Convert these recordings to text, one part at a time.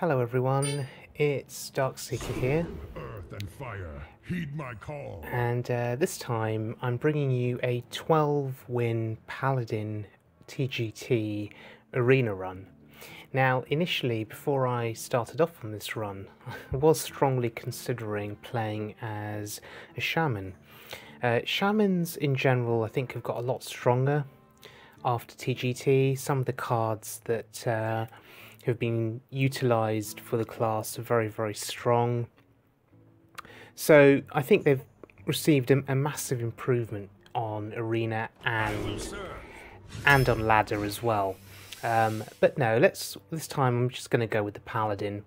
Hello everyone, it's Darkseeker here, Earth and fire, heed my call. and this time I'm bringing you a 12-win Paladin TGT Arena run. Now, initially, before I started off on this run, I was strongly considering playing as a Shaman. Shamans in general, I think, have got a lot stronger after TGT. Some of the cards that have been utilised for the class are very, very strong. So I think they've received a massive improvement on Arena and on Ladder as well. But no, this time I'm just going to go with the Paladin.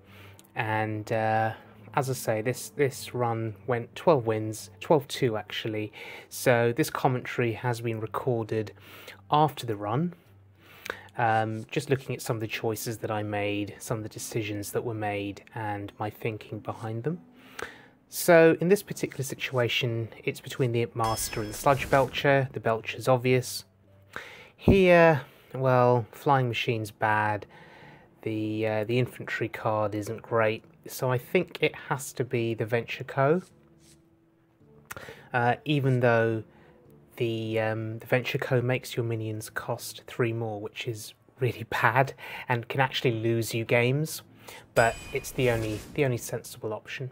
And as I say, this run went 12 wins, 12-2 actually. So this commentary has been recorded after the run. Just looking at some of the choices that I made, some of the decisions that were made, and my thinking behind them. So in this particular situation, it's between the Imp Master and the Sludge Belcher. The Belcher's obvious. Here, well, Flying Machine's bad. The infantry card isn't great, so I think it has to be the Venture Co. Even though the Venture Co makes your minions cost 3 more, which is really bad and can actually lose you games, but it's the only sensible option.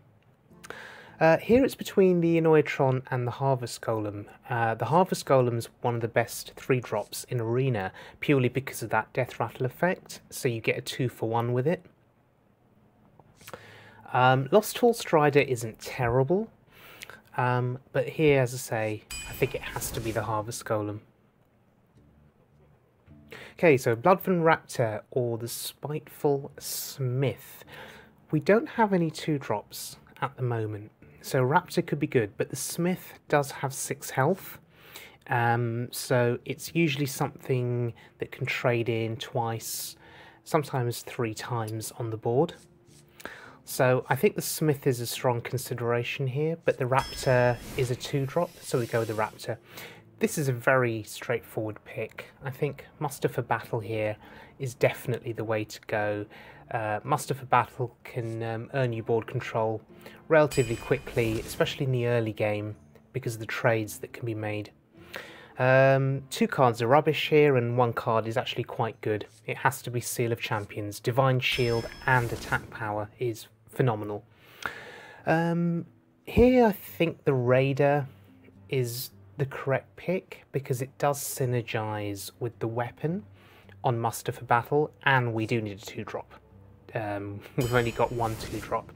Here it's between the Annoyatron and the Harvest Golem. The Harvest Golem's one of the best 3-drops in Arena, purely because of that Death Rattle effect, so you get a 2-for-1 with it. Lost Hall Strider isn't terrible, but here, as I say, I think it has to be the Harvest Golem. Okay, so Bloodknights Raptor or the Spiteful Smith. We don't have any 2-drops at the moment. So Raptor could be good, but the Smith does have 6 health, so it's usually something that can trade in twice, sometimes 3 times on the board. So I think the Smith is a strong consideration here, but the Raptor is a 2-drop, so we go with the Raptor. This is a very straightforward pick. I think Muster for Battle here is definitely the way to go. Muster for Battle can earn you board control relatively quickly, especially in the early game, because of the trades that can be made. 2 cards are rubbish here, and 1 card is actually quite good. It has to be Seal of Champions. Divine Shield and Attack Power is phenomenal. Here I think the Raider is the correct pick, because it does synergize with the weapon on Muster for Battle, and we do need a 2-drop. We've only got 1 2-drop.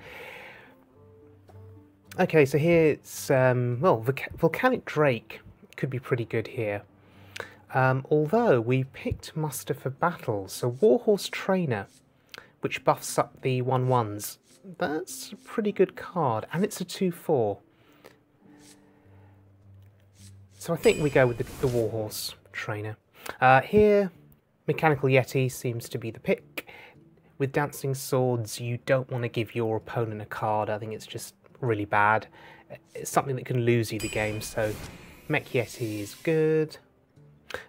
Okay, so here it's, well, Volcanic Drake could be pretty good here. Although we picked Muster for Battle, so Warhorse Trainer, which buffs up the 1/1s. That's a pretty good card, and it's a 2/4. So I think we go with the Warhorse Trainer. Here, Mechanical Yeti seems to be the pick. With Dancing Swords, you don't want to give your opponent a card. I think it's just really bad. It's something that can lose you the game, so Mech Yeti is good.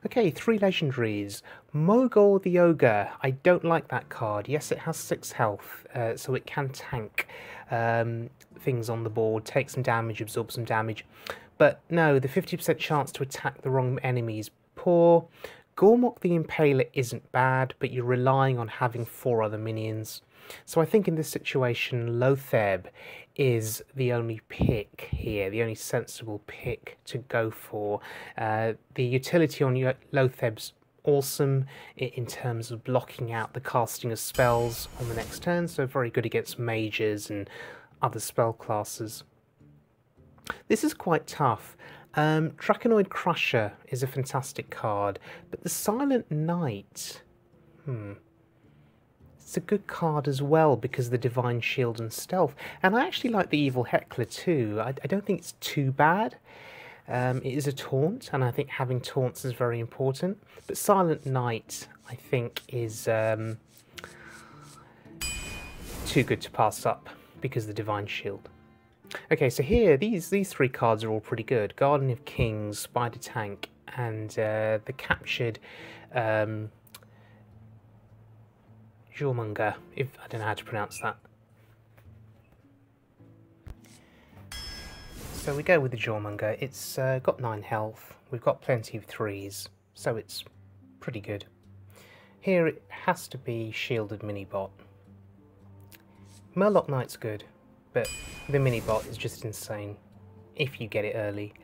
Okay, 3 legendaries. Mogor the Ogre. I don't like that card. Yes, it has 6 health, so it can tank things on the board, take some damage, absorb some damage. But no, the 50% chance to attack the wrong enemy is poor. Gormok the Impaler isn't bad, but you're relying on having 4 other minions. So I think in this situation, Loatheb is the only pick here, the only sensible pick to go for. The utility on Loatheb's awesome in terms of blocking out the casting of spells on the next turn, so very good against mages and other spell classes. This is quite tough. Draconoid Crusher is a fantastic card, but the Silent Knight, it's a good card as well because of the Divine Shield and Stealth. And I actually like the Evil Heckler too. I don't think it's too bad. It is a taunt, and I think having taunts is very important. But Silent Knight, I think, is too good to pass up because of the Divine Shield. Okay, so here, these 3 cards are all pretty good. Guardian of Kings, Spider Tank, and the captured Jormunga, if I don't know how to pronounce that. So we go with the Jormunga. It's got 9 health. We've got plenty of 3s, so it's pretty good. Here it has to be shielded mini-bot. Murloc Knight's good, but the mini-bot is just insane if you get it early.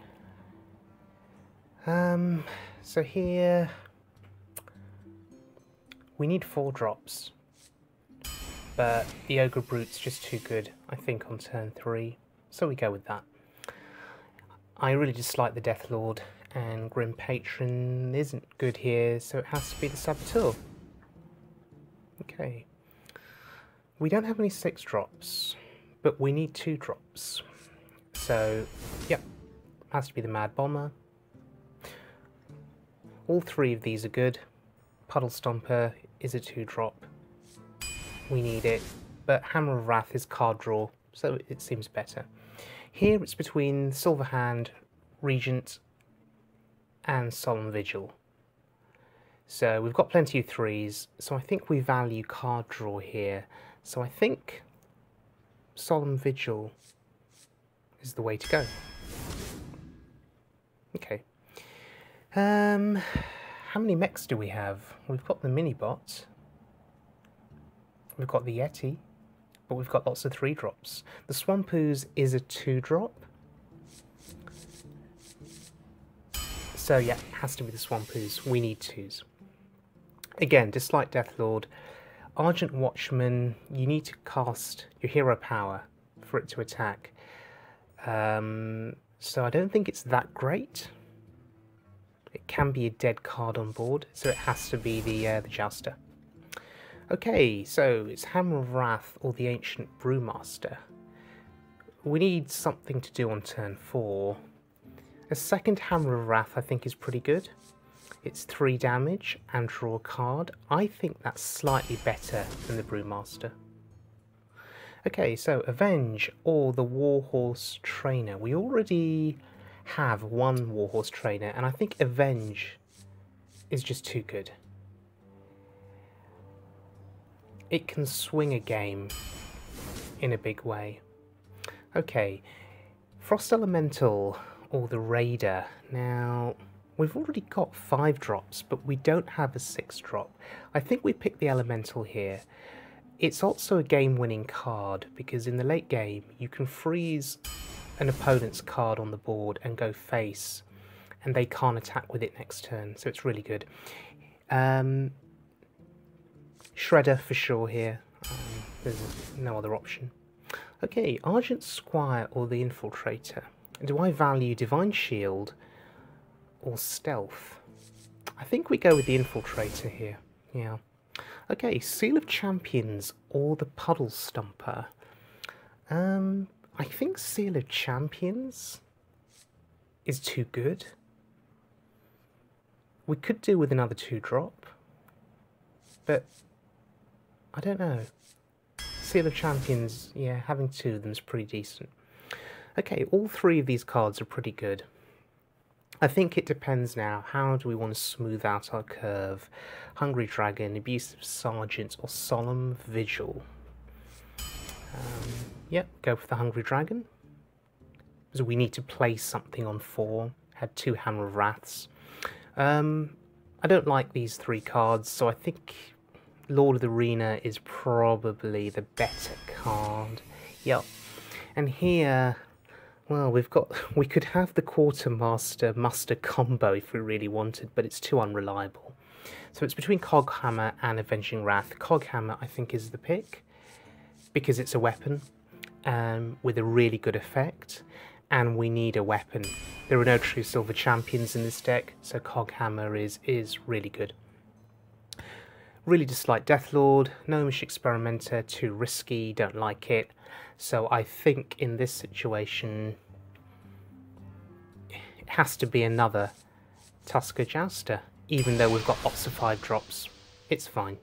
So here we need 4 drops, but the Ogre Brute's just too good, I think, on turn 3, so we go with that. I really dislike the Death Lord, and Grim Patron isn't good here, so it has to be the Saboteur. Okay. We don't have any 6 drops, but we need 2 drops. So, yep, has to be the Mad Bomber. All 3 of these are good. Puddle Stomper is a 2-drop. We need it, but Hammer of Wrath is card draw, so it seems better. Here it's between Silverhand, Regent, and Solemn Vigil. So we've got plenty of 3s, so I think we value card draw here. So I think Solemn Vigil is the way to go. Okay. How many mechs do we have? We've got the mini-bot. We've got the Yeti. But we've got lots of 3-drops. The Swampoos is a 2-drop. So yeah, it has to be the Swampoos. We need 2s. Again, dislike Deathlord. Argent Watchman, you need to cast your hero power for it to attack. So I don't think it's that great. It can be a dead card on board, so it has to be the Jouster. Okay, so it's Hammer of Wrath or the Ancient Brewmaster. We need something to do on turn 4. A second Hammer of Wrath I think is pretty good. It's 3 damage and draw a card. I think that's slightly better than the Brewmaster. Okay, so Avenge or the Warhorse Trainer. We already have 1 Warhorse Trainer, and I think Avenge is just too good. It can swing a game in a big way. Okay, Frost Elemental or the Raider. Now, we've already got 5 drops, but we don't have a 6-drop. I think we picked the Elemental here. It's also a game-winning card, because in the late game, you can freeze an opponent's card on the board and go face, and they can't attack with it next turn, so it's really good. Shredder for sure here. There's no other option. Okay, Argent Squire or the Infiltrator. Do I value Divine Shield or Stealth? I think we go with the Infiltrator here. Yeah. Okay, Seal of Champions or the Puddle Stomper. I think Seal of Champions is too good. We could do with another 2-drop, but I don't know. Seal of Champions, yeah, having 2 of them is pretty decent. Okay, all 3 of these cards are pretty good. I think it depends now, how do we want to smooth out our curve? Hungry Dragon, Abusive Sergeant, or Solemn Vigil? Yep, go for the Hungry Dragon. Because we need to play something on 4. Had 2 Hammer of Wraths. I don't like these 3 cards, so I think Lord of the Arena is probably the better card. Yep. And here, well, we could have the Quartermaster Muster combo if we really wanted, but it's too unreliable. So it's between Coghammer and Avenging Wrath. Coghammer, I think, is the pick, because it's a weapon with a really good effect, and we need a weapon. There are no true silver champions in this deck, so Coghammer is really good. Really dislike Deathlord, Gnomish Experimenter, too risky, don't like it. So I think in this situation, it has to be another Tusker Jouster, even though we've got lots of 5-drops. It's fine.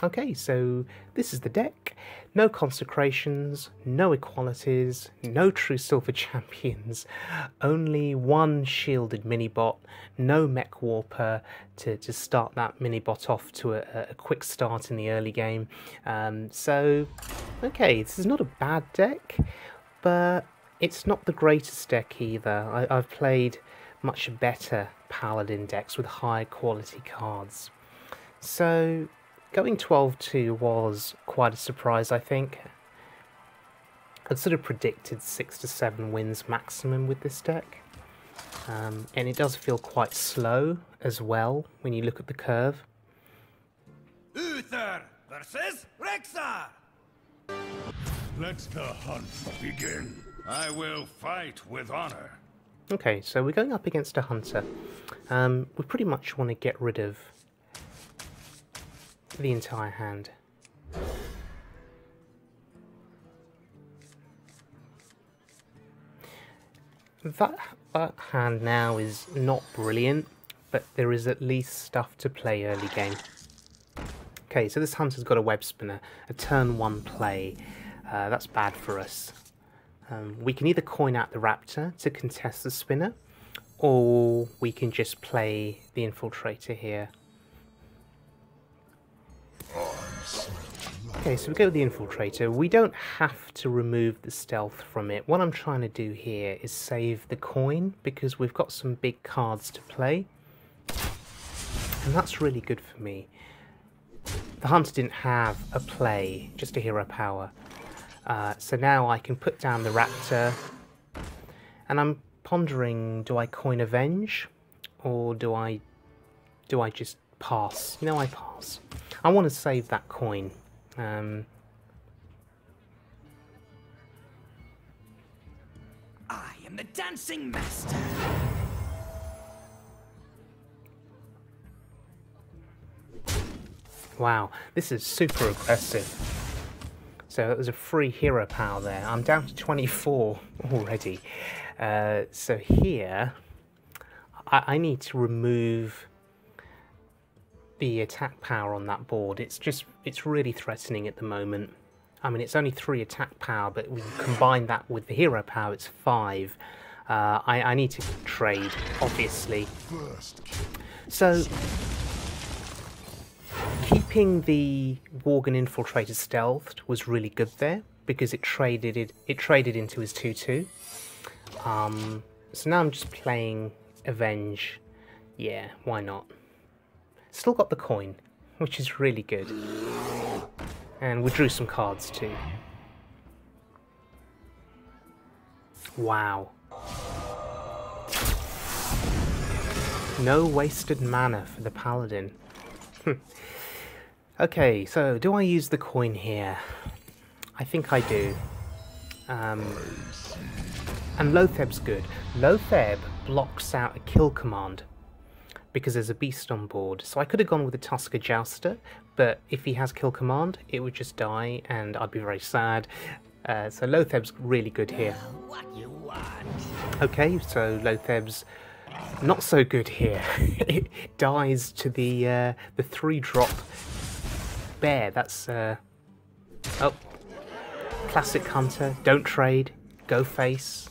Okay, so this is the deck. No consecrations, no equalities, no true silver champions, only one shielded mini-bot, no mech warper to start that mini-bot off to a quick start in the early game. So, okay, this is not a bad deck, but it's not the greatest deck either. I've played much better Paladin decks with high quality cards. So, going 12-2 was quite a surprise, I think. I'd sort of predicted 6 to 7 wins maximum with this deck. And it does feel quite slow as well when you look at the curve. Uther versus Hexx. Let the hunt begin. I will fight with honor. Okay, so we're going up against a hunter. We pretty much want to get rid of the entire hand. That hand now is not brilliant, but there is at least stuff to play early game. Okay, so this hunter's got a web spinner, a turn 1 play. That's bad for us. We can either coin out the raptor to contest the spinner, or we can just play the infiltrator here. Okay, so we go with the infiltrator. We don't have to remove the stealth from it. What I'm trying to do here is save the coin, because we've got some big cards to play. And that's really good for me. The hunter didn't have a play, just a hero power. So now I can put down the raptor. And I'm pondering, do I coin Avenge? Or do I just pass? You know, I pass. I want to save that coin. I am the dancing master. Wow, this is super aggressive. So that was a free hero power there. I'm down to 24 already. So here, I need to remove the attack power on that board. It's really threatening at the moment. I mean, it's only 3 attack power, but we combine that with the hero power, it's 5. I need to trade, obviously. So, keeping the Worgen Infiltrator stealthed was really good there, because it traded into his 2/2. So now I'm just playing Avenge. Yeah, why not? Still got the coin, which is really good. And we drew some cards too. Wow. No wasted mana for the Paladin. Okay, so do I use the coin here? I think I do. And Loatheb's good. Loatheb blocks out a kill command, because there's a beast on board. So I could have gone with a Tusker Jouster, but if he has kill command, it would just die, and I'd be very sad. So Loatheb's really good here. What you want? Okay, so Loatheb's not so good here. It dies to the 3-drop bear. That's oh, classic hunter. Don't trade. Go face.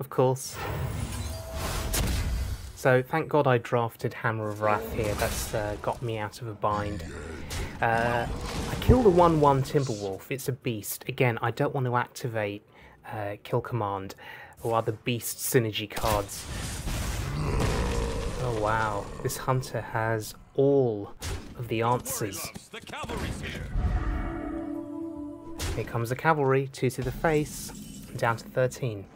Of course. So thank God I drafted Hammer of Wrath here. That's got me out of a bind. I kill the 1/1 Timberwolf. It's a beast. Again, I don't want to activate kill command or other beast synergy cards. Oh wow, this hunter has all of the answers. The cavalry's here. Here comes the cavalry. 2 to the face. Down to 13.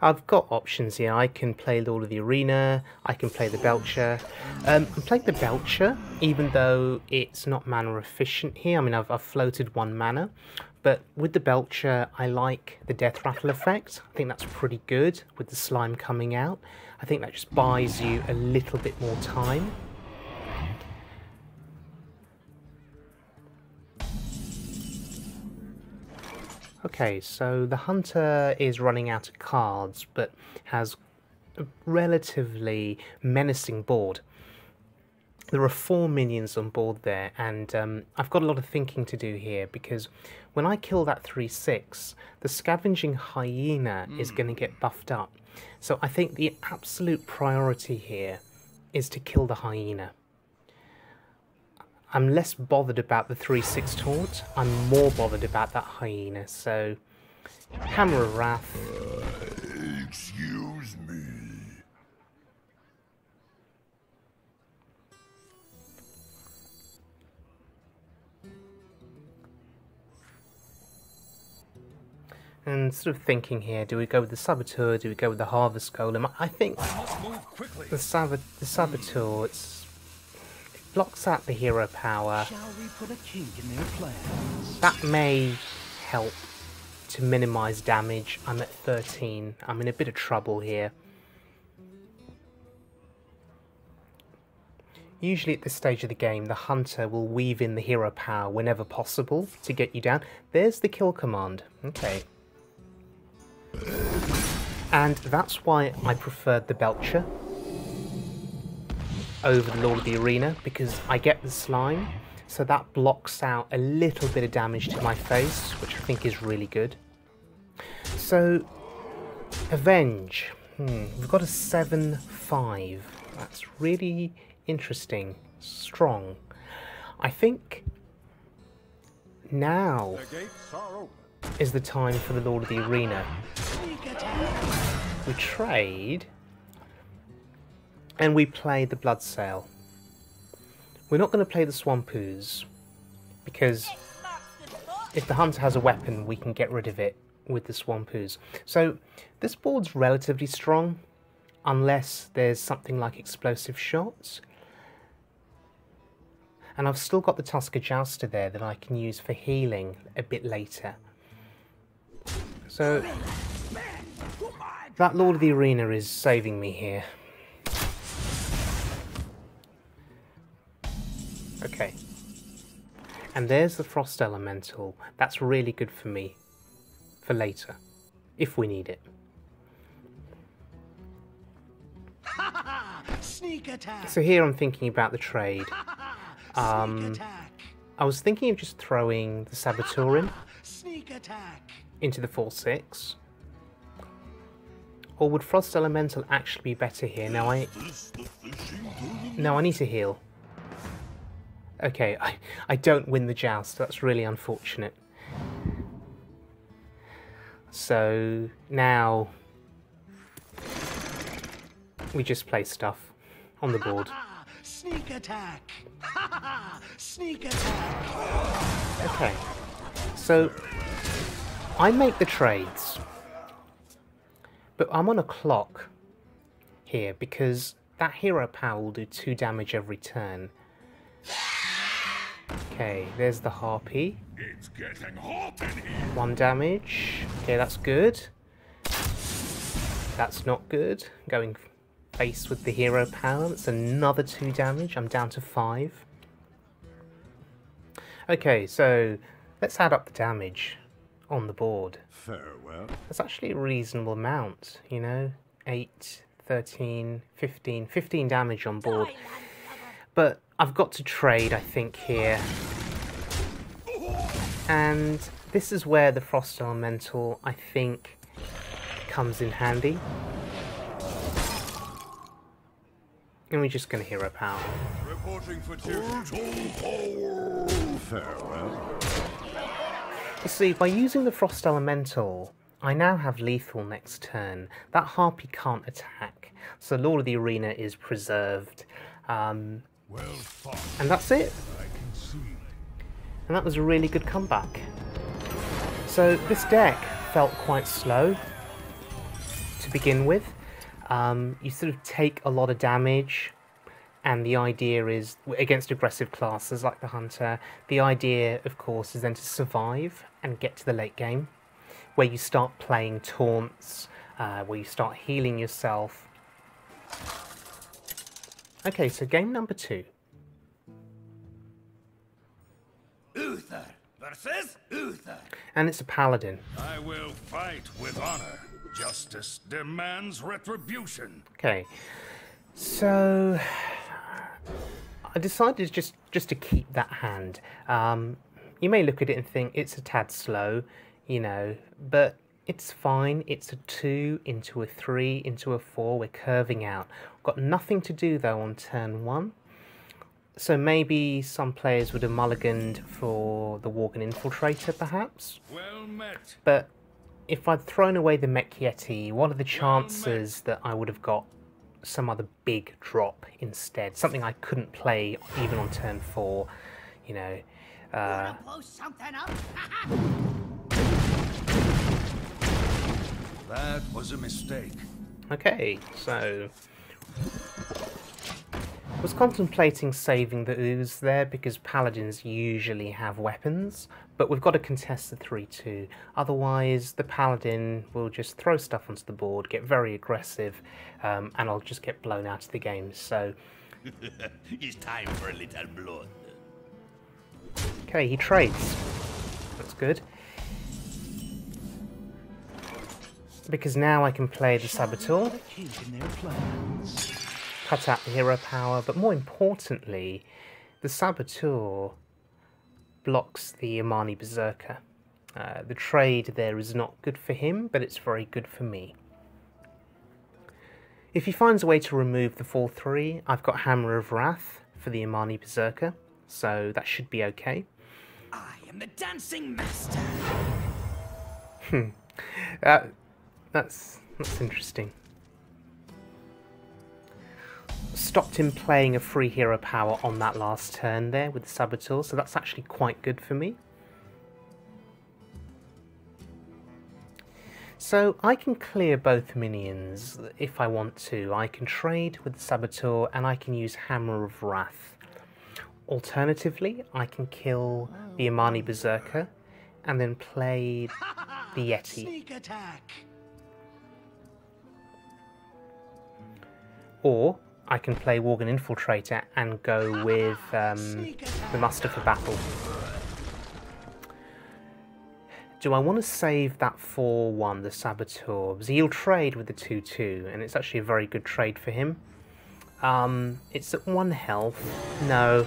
I've got options here. I can play Lord of the Arena, I can play the Belcher. I'm playing the Belcher, even though it's not mana efficient here. I mean, I've floated 1 mana, but with the Belcher, I like the Death Rattle effect. I think that's pretty good with the slime coming out. I think that just buys you a little bit more time. Okay, so the hunter is running out of cards, but has a relatively menacing board. There are 4 minions on board there, and I've got a lot of thinking to do here, because when I kill that 3/6, the scavenging hyena is going to get buffed up. So I think the absolute priority here is to kill the hyena. I'm less bothered about the 3/6 taunt, I'm more bothered about that hyena, so Hammer of Wrath. Excuse me. And sort of thinking here, do we go with the Saboteur, do we go with the Harvest Golem? I think the Saboteur, it blocks out the hero power. Shall we put a kink in their plans? That may help to minimise damage. I'm at 13. I'm in a bit of trouble here. Usually at this stage of the game, the Hunter will weave in the hero power whenever possible to get you down. There's the kill command. Okay. And that's why I preferred the Belcher over the Lord of the Arena, because I get the slime, so that blocks out a little bit of damage to my face, which I think is really good. So, Avenge. We've got a 7/5. That's really interesting. Strong. I think now is the time for the Lord of the Arena. We trade, and we play the Bloodsail. We're not going to play the Swampoos, because if the Hunter has a weapon, we can get rid of it with the Swampoos. So this board's relatively strong, unless there's something like explosive shots. And I've still got the Tusker Jouster there that I can use for healing a bit later. So that Lord of the Arena is saving me here. Okay. And there's the Frost Elemental. That's really good for me. For later. If we need it. Sneak attack. So here I'm thinking about the trade. Sneak attack. I was thinking of just throwing the Saboteur in Sneak attack. into the 4/6. Or would Frost Elemental actually be better here? Now I need to heal. Okay, I don't win the joust. That's really unfortunate. So now we just play stuff on the board. Sneak attack. Sneak attack. Okay, so I make the trades, but I'm on a clock here because that hero power will do 2 damage every turn. Okay, there's the Harpy. It's getting hot in here. 1 damage. Okay, that's good. That's not good. Going face with the hero power. That's another 2 damage. I'm down to 5. Okay, so let's add up the damage on the board. Farewell. That's actually a reasonable amount, you know? 8, 13, 15. 15 damage on board. But I've got to trade, I think, here. And this is where the Frost Elemental, I think, comes in handy. And we're just going to hero power. Reporting for duty. Farewell. You see, by using the Frost Elemental, I now have lethal next turn. That Harpy can't attack, so Lord of the Arena is preserved. Well fought. And that's it. I can see. And that was a really good comeback. So this deck felt quite slow to begin with. You sort of take a lot of damage, and the idea is, against aggressive classes like the Hunter, the idea, of course, is then to survive and get to the late game, where you start playing taunts, where you start healing yourself. Okay, so game number 2. Uther versus Uther. And it's a Paladin. I will fight with honor. Justice demands retribution. Okay, so I decided just to keep that hand. You may look at it and think it's a tad slow, you know, but it's fine. It's a 2 into a 3 into a 4. We're curving out. Got nothing to do though on turn 1. So maybe some players would have mulliganed for the Worgen Infiltrator, perhaps. Well met. But if I'd thrown away the Mech Yeti, what are the chances that I would have got some other big drop instead? Something I couldn't play even on turn 4, you know. Wanna blow something up? That was a mistake. Okay, so was contemplating saving the ooze there because paladins usually have weapons, but we've got to contest the 3-2. Otherwise, the paladin will just throw stuff onto the board, get very aggressive, and I'll just get blown out of the game. So, It's time for a little blood. okay, he trades. That's good. Because now I can play the Saboteur, cut out the hero power, but more importantly, the Saboteur blocks the Imani Berserker. The trade there is not good for him, but it's very good for me. If he finds a way to remove the 4-3, I've got Hammer of Wrath for the Imani Berserker, so that should be okay. I am the dancing master. That's interesting. Stopped him playing a free hero power on that last turn there with the Saboteur, so that's actually quite good for me. So I can clear both minions if I want to. I can trade with the Saboteur and I can use Hammer of Wrath. Alternatively, I can kill the Imani Berserker and then play the Yeti. Sneak attack. Or I can play Worgen Infiltrator and go with the Muster for Battle. Do I want to save that 4-1, the Saboteur? Because he'll trade with the 2-2, and it's actually a very good trade for him. It's at 1 health. No.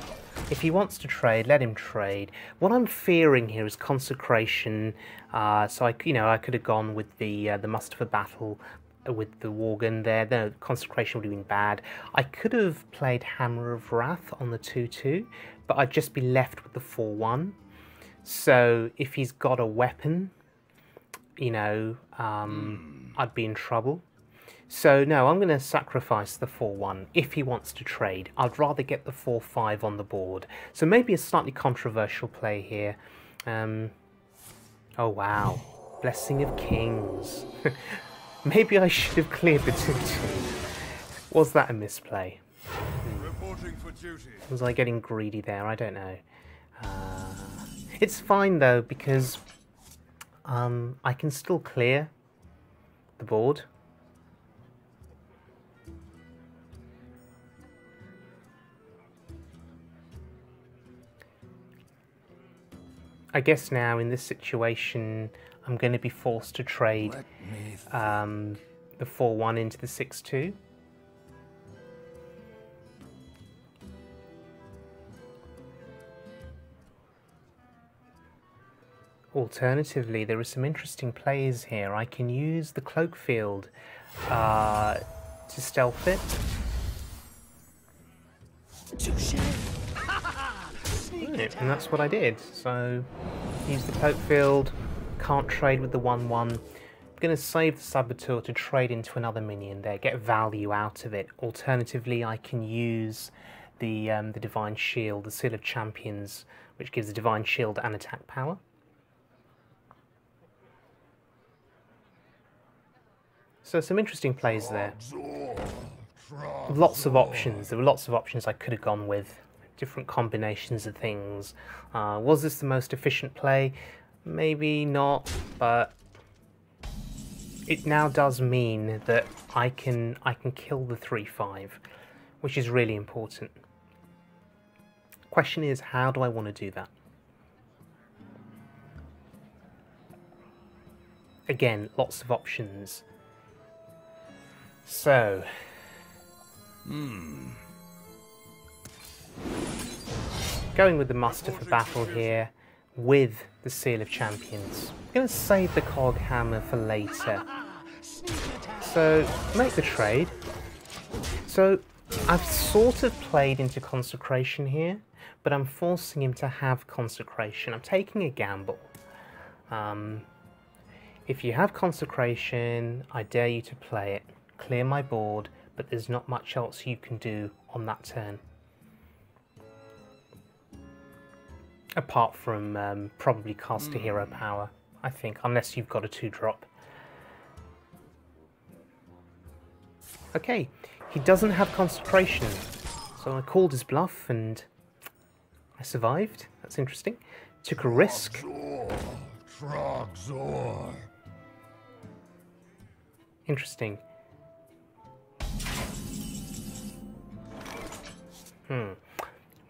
If he wants to trade, let him trade. What I'm fearing here is Consecration. So I could have gone with the Muster for Battle with the Worgen there. No, Consecration would have been bad. I could have played Hammer of Wrath on the 2-2, but I'd just be left with the 4-1. So if he's got a weapon, you know, I'd be in trouble. So no, I'm going to sacrifice the 4-1 if he wants to trade. I'd rather get the 4-5 on the board. So maybe a slightly controversial play here. Oh wow, Blessing of Kings. Maybe I should have cleared the 2-2. Was that a misplay? Reporting for duty. Was I getting greedy there? I don't know. It's fine though, because I can still clear the board. I guess now in this situation I'm going to be forced to trade the 4-1 into the 6-2. Alternatively, there are some interesting plays here. I can use the Cloak Field to stealth it. Right, and that's what I did. So, use the Cloak Field, can't trade with the 1-1. I'm going to save the Saboteur to trade into another minion there, get value out of it. Alternatively, I can use the Divine Shield, the Seal of Champions, which gives the Divine Shield and attack power. So some interesting plays there. Lots of options. There were lots of options I could have gone with. Different combinations of things. Was this the most efficient play? Maybe not, but it now does mean that I can kill the 3-5, which is really important. Question is, how do I want to do that? Again, lots of options. So, Going with the muster for battle here, with the Seal of Champions. I'm going to save the Cog Hammer for later. So, make the trade. So, I've sort of played into Consecration here, but I'm forcing him to have Consecration. I'm taking a gamble. If you have Consecration, I dare you to play it. Clear my board, but there's not much else you can do on that turn. Apart from probably cast a hero power, I think, unless you've got a 2-drop. Okay, he doesn't have Consecration, so I called his bluff and I survived. That's interesting. Took a risk. Interesting.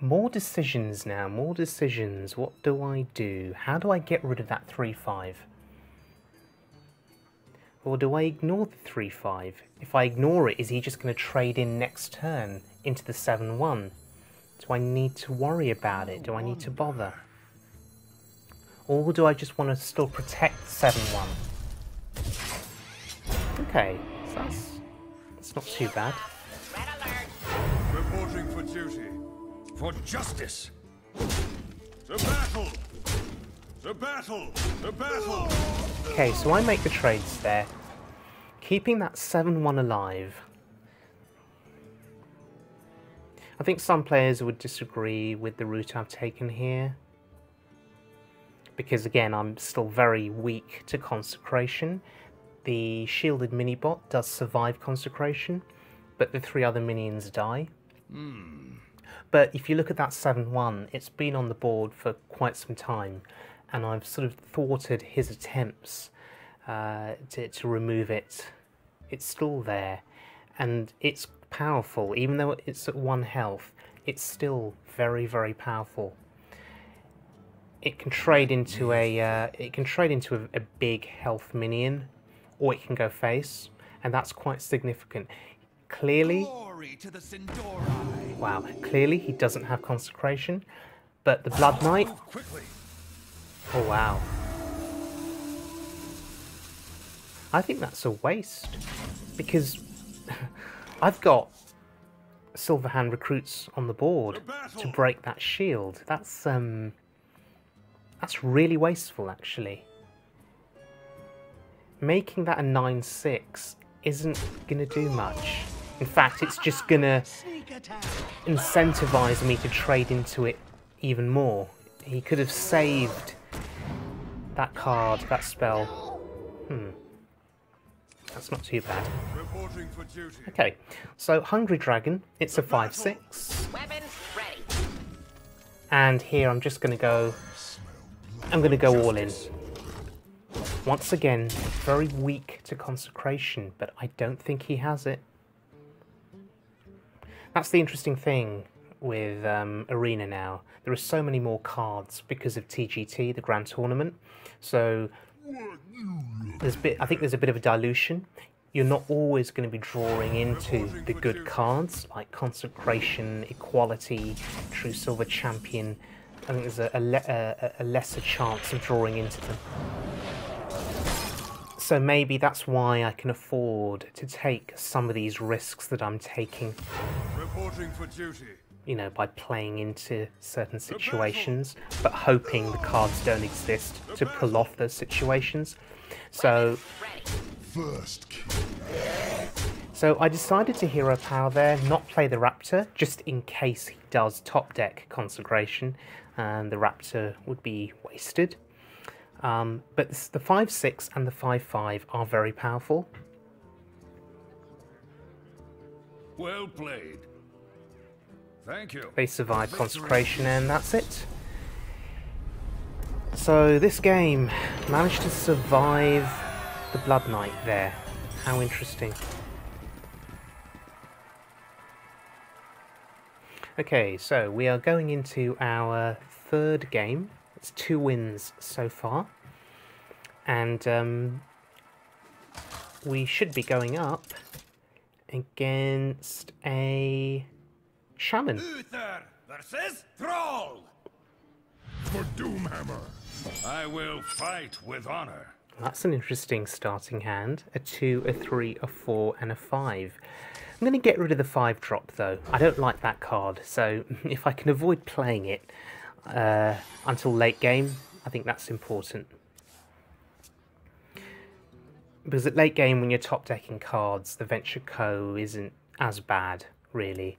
More decisions now, more decisions. What do I do? How do I get rid of that 3-5? Or do I ignore the 3-5? If I ignore it, is he just going to trade in next turn into the 7-1? Do I need to worry about it? Do I need to bother? Or do I just want to still protect 7-1? Okay, so that's not too bad. Reporting for duty. For justice. The battle. The battle. The battle. Okay, so I make the trades there, keeping that 7-1 alive. I think some players would disagree with the route I've taken here, because again, I'm still very weak to Consecration. The shielded mini-bot does survive Consecration, but the 3 other minions die. But if you look at that 7-1, it's been on the board for quite some time, and I've sort of thwarted his attempts to remove it. It's still there, and it's powerful. Even though it's at 1 health, it's still very, very powerful. It can trade into a big health minion, or it can go face, and that's quite significant. Clearly, wow, clearly he doesn't have Consecration, but the Blood Knight, oh wow. I think that's a waste, because I've got Silverhand recruits on the board to break that shield. That's really wasteful, actually. Making that a 9-6 isn't going to do much. In fact, it's just going to incentivize me to trade into it even more. He could have saved that card, that spell. That's not too bad. Okay, so Hungry Dragon, it's a 5-6. And here I'm just going to go... I'm going to go all in. Once again, very weak to Consecration, but I don't think he has it. That's the interesting thing with Arena now. There are so many more cards because of TGT, the Grand Tournament. So I think there's a bit of a dilution. You're not always going to be drawing into the good cards like Consecration, Equality, True Silver Champion. I think there's a lesser chance of drawing into them. So maybe that's why I can afford to take some of these risks that I'm taking. Reporting for duty. You know, by playing into certain situations, but hoping the cards don't exist to pull off those situations. So I decided to hero power there, not play the Raptor, just in case he does top deck Consecration, and the Raptor would be wasted. But the 5-6 and the 5-5 are very powerful. Well played. Thank you. They survive Consecration, and that's it. So this game managed to survive the Blood Knight there. How interesting. Okay, so we are going into our third game. It's 2 wins so far. And we should be going up against a Shaman. Uther versus Thrall. for Doomhammer. I will fight with honor. That's an interesting starting hand. A 2, a 3, a 4, and a 5. I'm going to get rid of the 5-drop though. I don't like that card, so if I can avoid playing it until late game, I think that's important. Because at late game, when you're top decking cards, the Venture Co isn't as bad, really.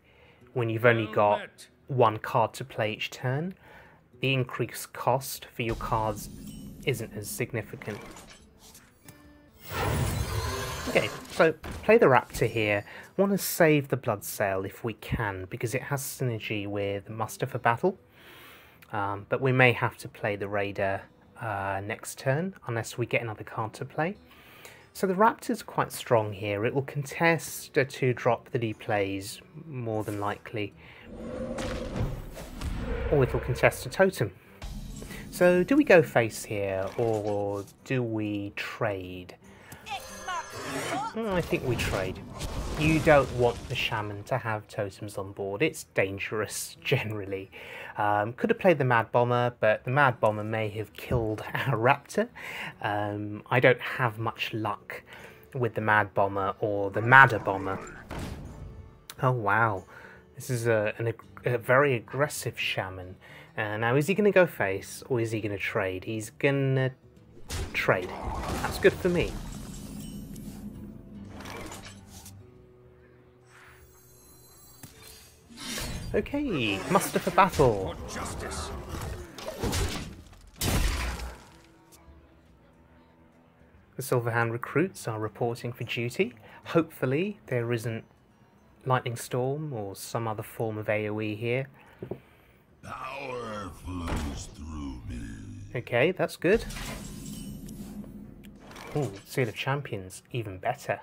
When you've only got one card to play each turn, the increased cost for your cards isn't as significant. Okay, so play the Raptor here. I want to save the Blood Sail if we can, because it has synergy with Muster for Battle. But we may have to play the Raider next turn, unless we get another card to play. So the Raptor's quite strong here. It will contest a 2-drop that he plays, more than likely. Or it will contest a totem. So do we go face here, or do we trade? I think we trade. You don't want the Shaman to have totems on board. It's dangerous, generally. Could have played the Mad Bomber, but the Mad Bomber may have killed our Raptor. I don't have much luck with the Mad Bomber or the Madder Bomber. Oh, wow. This is a very aggressive Shaman. Now, is he going to go face, or is he going to trade? He's going to trade. That's good for me. Okay, Muster for Battle. For justice. The Silverhand recruits are reporting for duty. Hopefully there isn't Lightning Storm or some other form of AoE here. Power flows through me. Okay, that's good. Ooh, Seal of Champions, even better.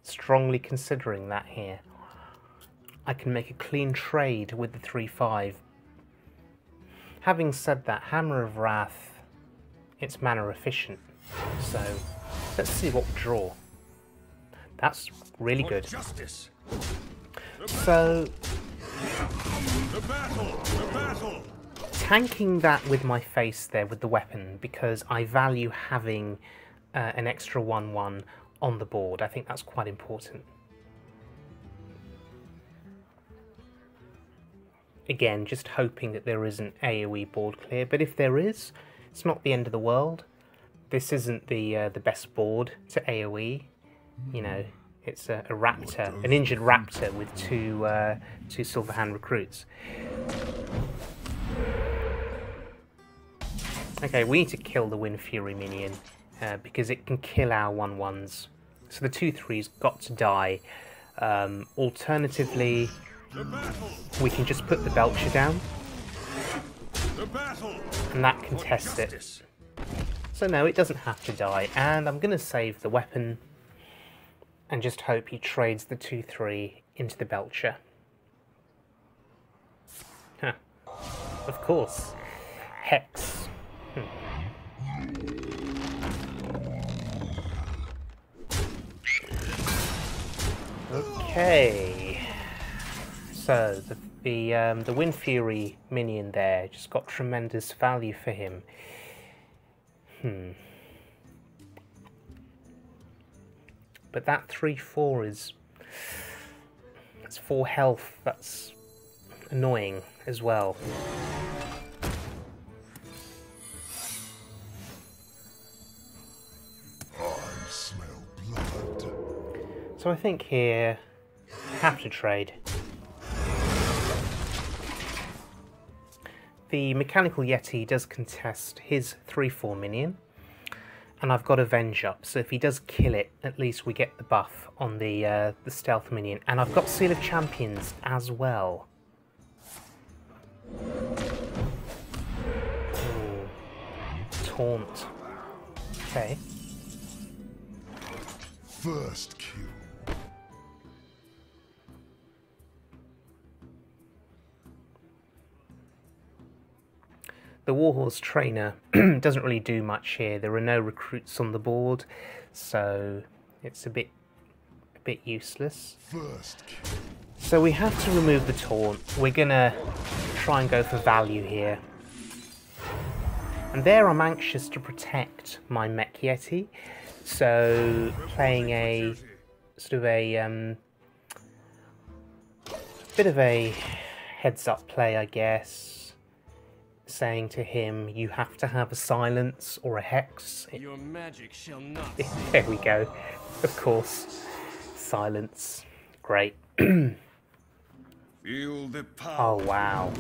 Strongly considering that here. I can make a clean trade with the 3/5. Having said that, Hammer of Wrath, it's mana efficient. So, let's see what we draw. That's really good. Justice. So, The battle. tanking that with my face there with the weapon, because I value having an extra 1/1 on the board. I think that's quite important. Again, just hoping that there isn't AoE board clear, but if there is, it's not the end of the world. This isn't the best board to AoE. You know, it's a raptor, an injured raptor with two Silverhand recruits. Okay, we need to kill the Wind Fury minion because it can kill our 1/1s. So the 2/3's got to die. Alternatively, we can just put the Belcher down, and that can test it. So no, it doesn't have to die, and I'm going to save the weapon and just hope he trades the 2/3 into the Belcher. Huh. Of course. Hexx. Okay. So the Wind Fury minion there just got tremendous value for him. But that 3/4 is... that's 4 health. That's annoying as well. I smell blood. So I think here, have to trade. The Mechanical Yeti does contest his 3/4 minion, and I've got Avenge up, so if he does kill it, at least we get the buff on the Stealth minion. And I've got Seal of Champions as well. Ooh. Taunt. Okay. First kill. The Warhorse Trainer doesn't really do much here. There are no recruits on the board, so it's a bit useless. First kill. So we have to remove the taunt. We're gonna try and go for value here. And there I'm anxious to protect my Mech Yeti, so playing a sort of a bit of a heads up play, I guess, saying to him, you have to have a silence or a Hexx. Your magic shall not. There we go. Of course. Silence. Great. Feel the power. Oh, wow.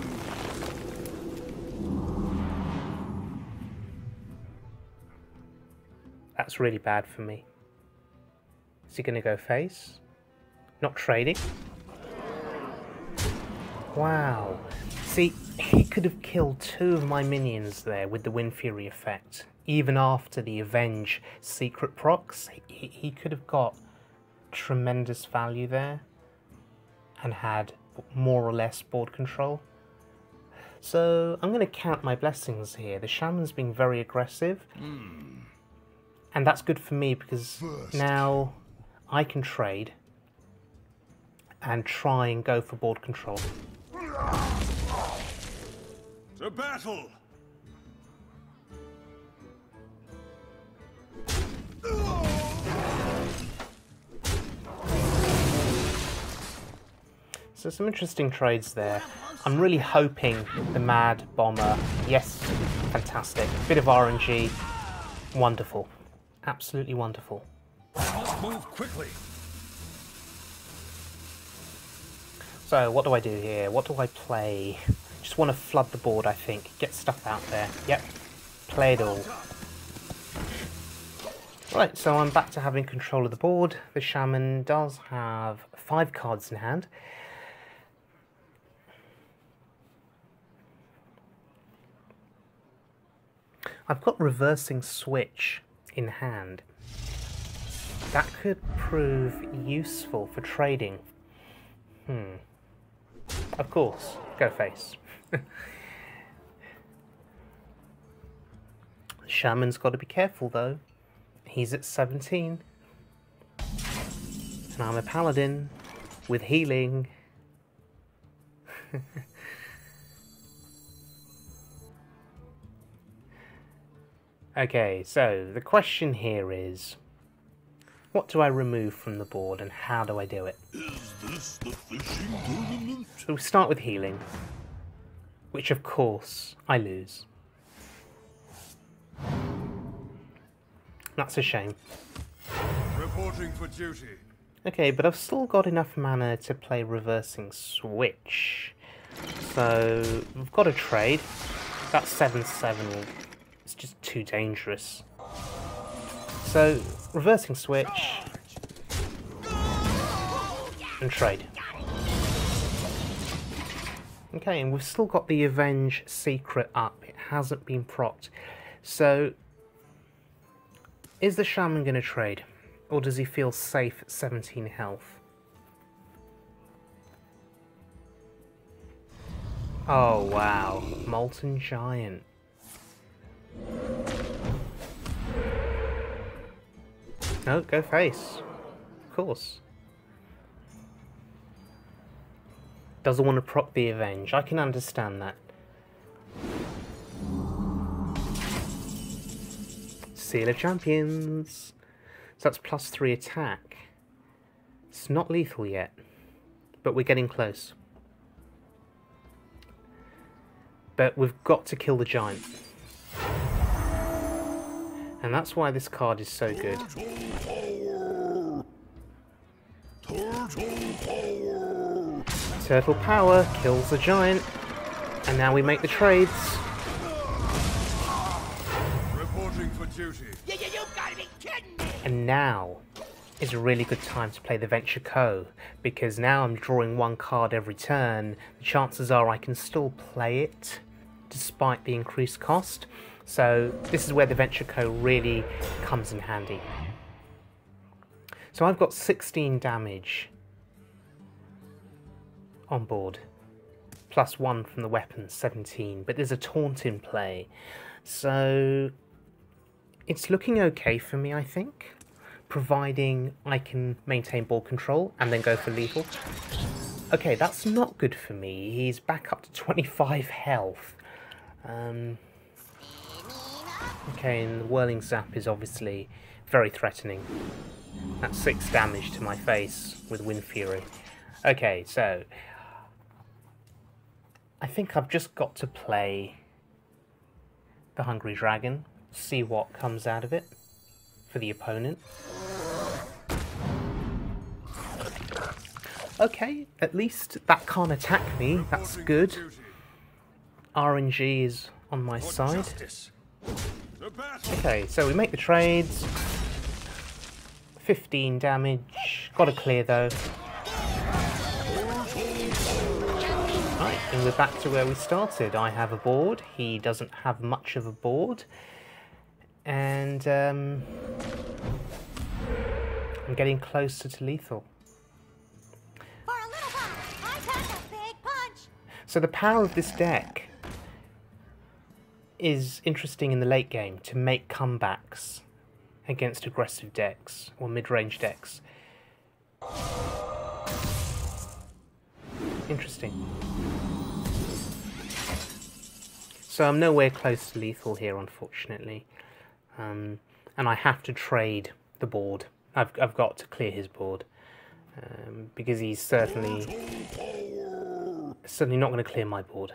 That's really bad for me. Is he going to go face? Not trading? Wow. See, he could have killed 2 of my minions there with the Wind Fury effect. Even after the Avenge secret procs, he could have got tremendous value there and had more or less board control. So I'm going to count my blessings here. The Shaman's being very aggressive. And that's good for me because now I can trade and try and go for board control. To battle! So some interesting trades there. I'm really hoping the Mad Bomber, yes, fantastic. Bit of RNG, wonderful. Absolutely wonderful. Must move quickly. So what do I do here? What do I play? Just want to flood the board, I think. Get stuff out there. Yep. Play it all. Right, so I'm back to having control of the board. The Shaman does have 5 cards in hand. I've got Reversing Switch in hand. That could prove useful for trading. Of course, go face. Shaman's got to be careful though. He's at 17. And I'm a paladin with healing. Okay, so the question here is, what do I remove from the board and how do I do it? Is this the fishing tournament? So we start with healing, which of course I lose. That's a shame. Reporting for duty. Okay, but I've still got enough mana to play Reversing Switch. So we've got to trade. That's 7/7. It's just too dangerous. So Reversing Switch and trade. Okay, and we've still got the Avenge secret up. It hasn't been procced. So is the Shaman going to trade? Or does he feel safe at 17 health? Oh wow, Molten Giant. No, go face. Of course. Doesn't want to proc the Avenge. I can understand that. Seal of Champions. So that's +3 attack. It's not lethal yet, but we're getting close. But we've got to kill the giant. And that's why this card is so good. Turtle power kills the giant. And now we make the trades. Reporting for duty. You gotta be kidding me! And now is a really good time to play the Venture Co. Because now I'm drawing 1 card every turn. The chances are I can still play it despite the increased cost. So this is where the Venture Co really comes in handy. So I've got 16 damage on board. +1 from the weapon, 17. But there's a taunt in play. So it's looking okay for me, I think. Providing I can maintain ball control and then go for lethal. Okay, that's not good for me. He's back up to 25 health. Okay, and the Whirling Zap is obviously very threatening. That's 6 damage to my face with Wind Fury. Okay, so I think I've just got to play the Hungry Dragon, see what comes out of it for the opponent. Okay, at least that can't attack me, that's good. RNG is on my side. Okay, so we make the trades. 15 damage, got to clear though. Right, and we're back to where we started. I have a board, he doesn't have much of a board. And I'm getting closer to lethal. For a little while, I pack a big punch. So the power of this deck is interesting in the late game to make comebacks against aggressive decks or mid-range decks. Interesting. So I'm nowhere close to lethal here, unfortunately. And I have to trade the board. I've got to clear his board. Because he's certainly not going to clear my board.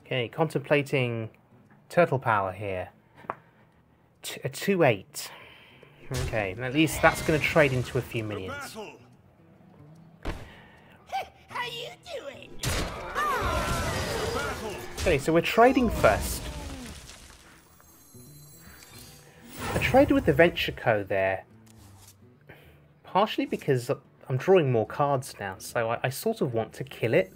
Okay, contemplating turtle power here. A 2/8. Okay, at least that's going to trade into a few minions. How you doing? Okay, so we're trading first. I traded with the Venture Co there, partially because I'm drawing more cards now, so I sort of want to kill it.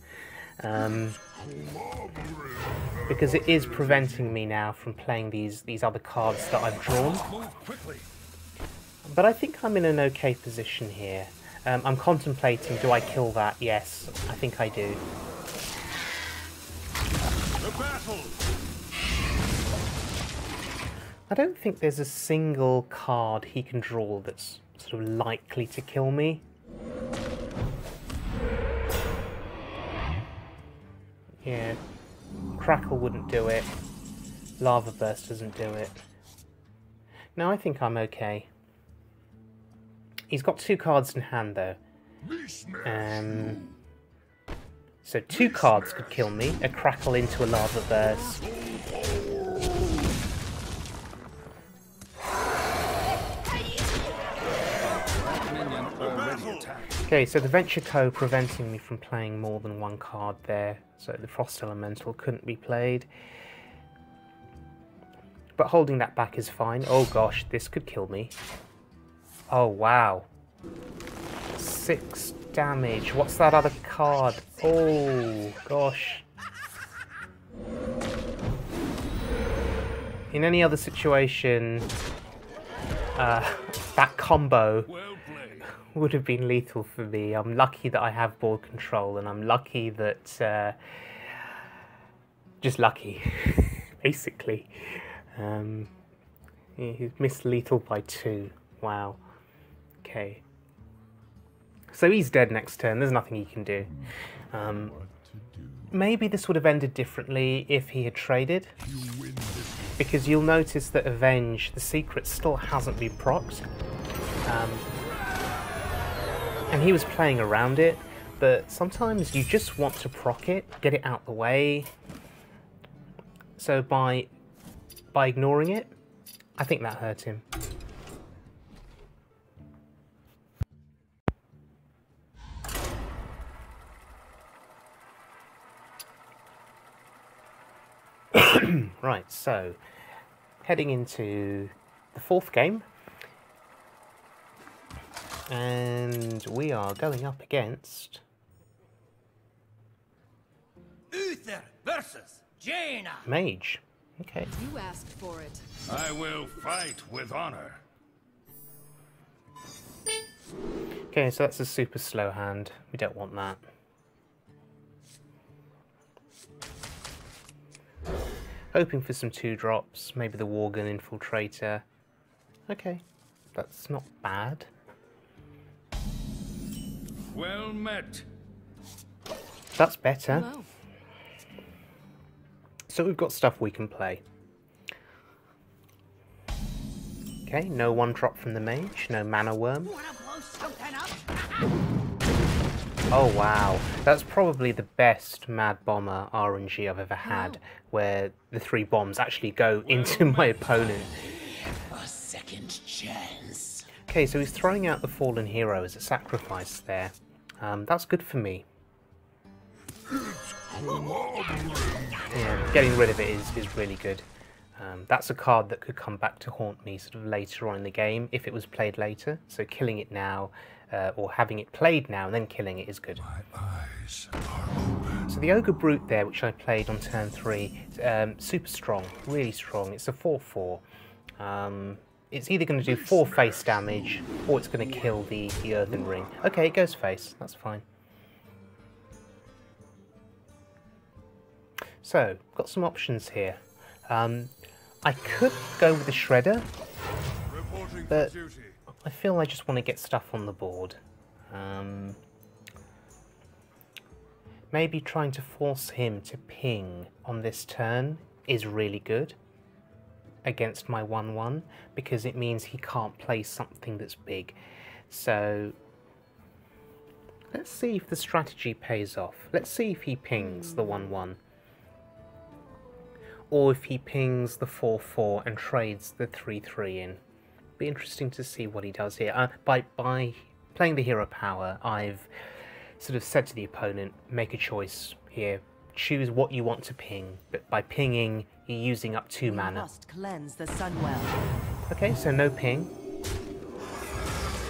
Because it is preventing me now from playing these other cards that I've drawn. But I think I'm in an okay position here. I'm contemplating, do I kill that? Yes, I think I do. I don't think there's a single card he can draw that's sort of likely to kill me. Yeah, Crackle wouldn't do it. Lava Burst doesn't do it. No, I think I'm okay. He's got 2 cards in hand though. So 2 cards could kill me. A Crackle into a Lava Burst. Okay, so the Venture Co preventing me from playing more than 1 card there, so the Frost Elemental couldn't be played. But holding that back is fine. Oh gosh, this could kill me. Oh wow. 6 damage. What's that other card? Oh gosh. In any other situation, that combo would have been lethal for me. I'm lucky that I have board control, and I'm lucky that... just lucky, basically. He missed lethal by 2. Wow. Okay. So he's dead next turn. There's nothing he can do. Maybe this would have ended differently if he had traded. Because you'll notice that Avenge, the secret, still hasn't been procced. And he was playing around it, but sometimes you just want to proc it, get it out the way. So by ignoring it, I think that hurt him. Right, so heading into the 4th game. And we are going up against Uther versus Jaina. Mage. Okay. You asked for it. I will fight with honor. Okay, so that's a super slow hand. We don't want that. Hoping for some 2-drops, maybe the Worgen Infiltrator. Okay, that's not bad. Well met. That's better. Hello. So we've got stuff we can play. Okay, no one drop from the mage, no mana worm. Wanna blow something up? Oh wow, that's probably the best Mad Bomber RNG I've ever had, where the 3 bombs actually go into my opponent. A second chance. Okay, so he's throwing out the Fallen Hero as a sacrifice there. That's good for me. Yeah, getting rid of it is really good. That's a card that could come back to haunt me sort of later on in the game if it was played later. So killing it now, or having it played now and then killing it is good. So the Ogre Brute there, which I played on turn 3, super strong, really strong. It's a 4/4. It's either going to do 4 face damage or it's going to kill the Earthen Ring. Okay, it goes face, that's fine. So, got some options here. I could go with the Shredder, but I feel I just want to get stuff on the board. Maybe trying to force him to ping on this turn is really good against my 1/1, because it means he can't play something that's big. So let's see if the strategy pays off. Let's see if he pings the 1/1. Or if he pings the 4/4 and trades the 3/3 in. Be interesting to see what he does here. By playing the hero power, I've sort of said to the opponent, make a choice here. Choose what you want to ping, but by pinging, you're using up 2 mana. Must cleanse the Sunwell. Okay, so no ping.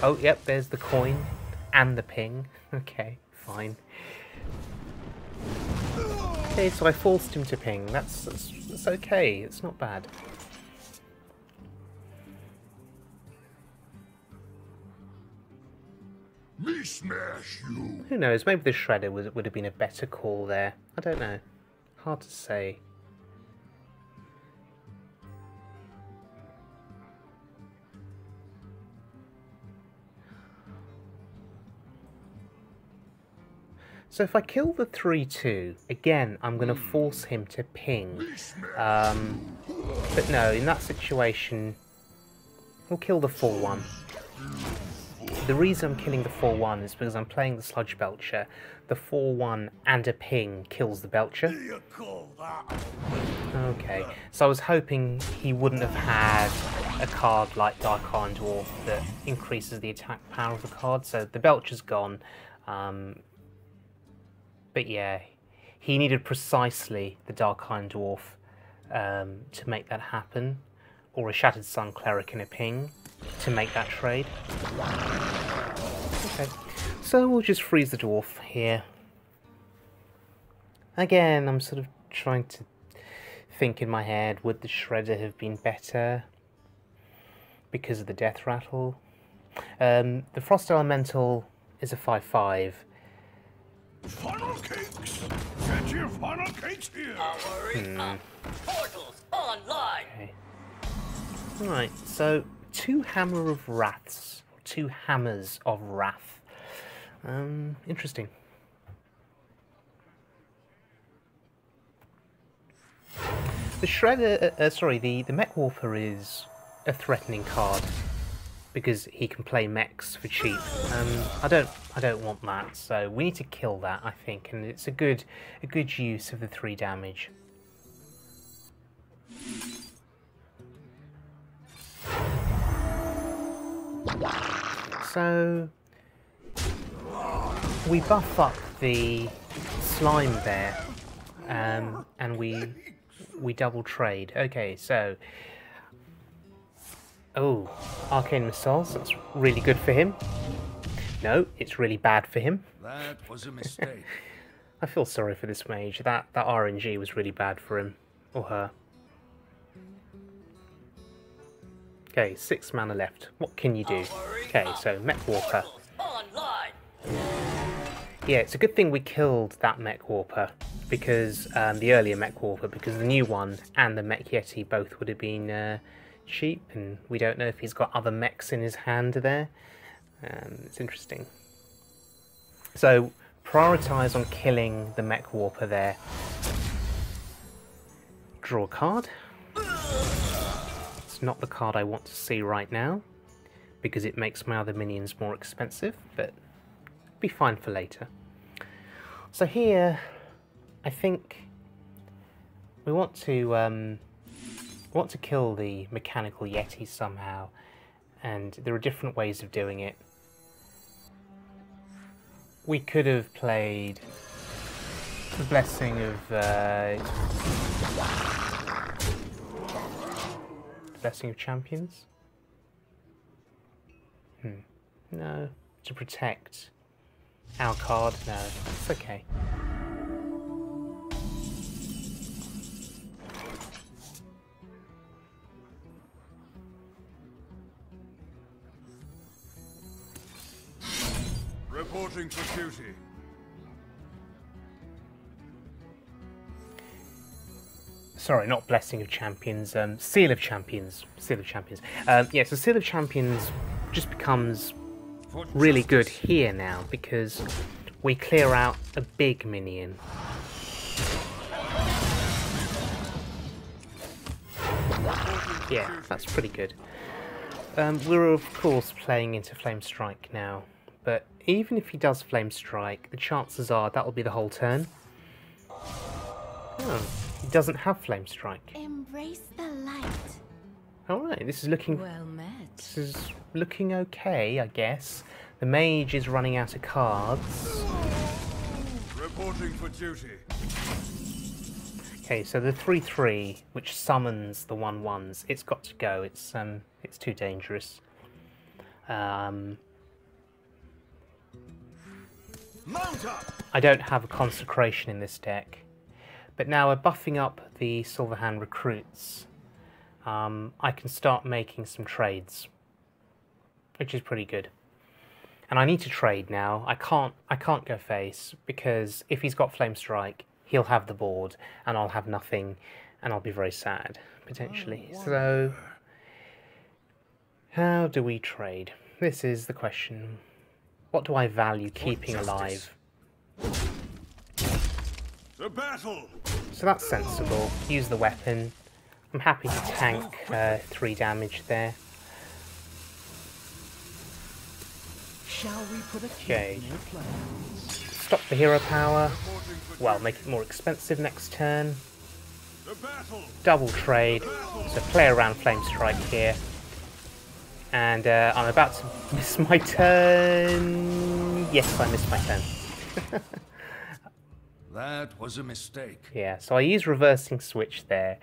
Oh, yep, there's the coin and the ping. Okay, fine. Okay, so I forced him to ping. That's okay. It's not bad. Me smash you. Who knows? Maybe the Shredder would have been a better call there. I don't know. Hard to say. So if I kill the 3/2, again, I'm going to force him to ping. But no, in that situation, we'll kill the 4/1. The reason I'm killing the 4/1 is because I'm playing the Sludge Belcher. The 4/1 and a ping kills the Belcher. Okay, so I was hoping he wouldn't have had a card like Dark Iron Dwarf that increases the attack power of the card, so the Belcher's gone. But yeah, he needed precisely the Dark Iron Dwarf to make that happen, or a Shattered Sun Cleric and a ping to make that trade. Okay, so we'll just freeze the dwarf here. Again, I'm sort of trying to think in my head, would the Shredder have been better because of the Death Rattle? The Frost Elemental is a 5/5. Funnel cakes! Get your funnel cakes here! Portals online. Okay. Right, so 2 Hammer of Wraths, 2 Hammers of Wrath. Interesting. The Shredder, the Mech Warper is a threatening card because he can play mechs for cheap. I don't want that, so we need to kill that, I think, and it's a good use of the 3 damage. So we buff up the slime there, and we double trade. Okay, so Arcane Missiles, that's really good for him. No, it's really bad for him. That was a mistake. I feel sorry for this mage. That RNG was really bad for him or her. Okay, 6 mana left. What can you do? Okay, so Mech Warper. Yeah, it's a good thing we killed that Mech Warper, because the earlier Mech Warper, because the new one and the Mech Yeti both would have been cheap, and we don't know if he's got other mechs in his hand there. It's interesting. So prioritise on killing the Mech Warper there. Draw a card. It's not the card I want to see right now, because it makes my other minions more expensive, but be fine for later. So here, I think we want to kill the mechanical yeti somehow, and there are different ways of doing it. We could have played the Blessing of Champions. No, to protect our card. No, it's okay. Reporting for duty. Sorry, not Blessing of Champions, Seal of Champions. Seal of Champions. Yeah, so Seal of Champions just becomes really good here now because we clear out a big minion. Yeah, that's pretty good. We're of course playing into Flame Strike now, but even if he does Flame Strike, the chances are that'll be the whole turn. Oh, he doesn't have Flame Strike. Embrace the light. Alright, this is looking... Well met. This is looking okay, I guess. The mage is running out of cards. Reporting for duty. Okay, so the 3/3, which summons the 1/1s, it's got to go. It's too dangerous. Mount up. I don't have a consecration in this deck, but now we're buffing up the Silverhand recruits. I can start making some trades, which is pretty good. And I need to trade now. I can't go face, because if he's got Flame Strike, he'll have the board, and I'll have nothing, and I'll be very sad, potentially. So, how do we trade? This is the question. What do I value keeping alive? The battle. So that's sensible. Use the weapon. I'm happy to tank 3 damage there. Shall we put a Okay. Stop the hero power. Well, make it more expensive next turn. The battle. Double trade. So play around Flame Strike here. And I'm about to miss my turn. Yes, I missed my turn. That was a mistake. Yeah, so I use Reversing Switch there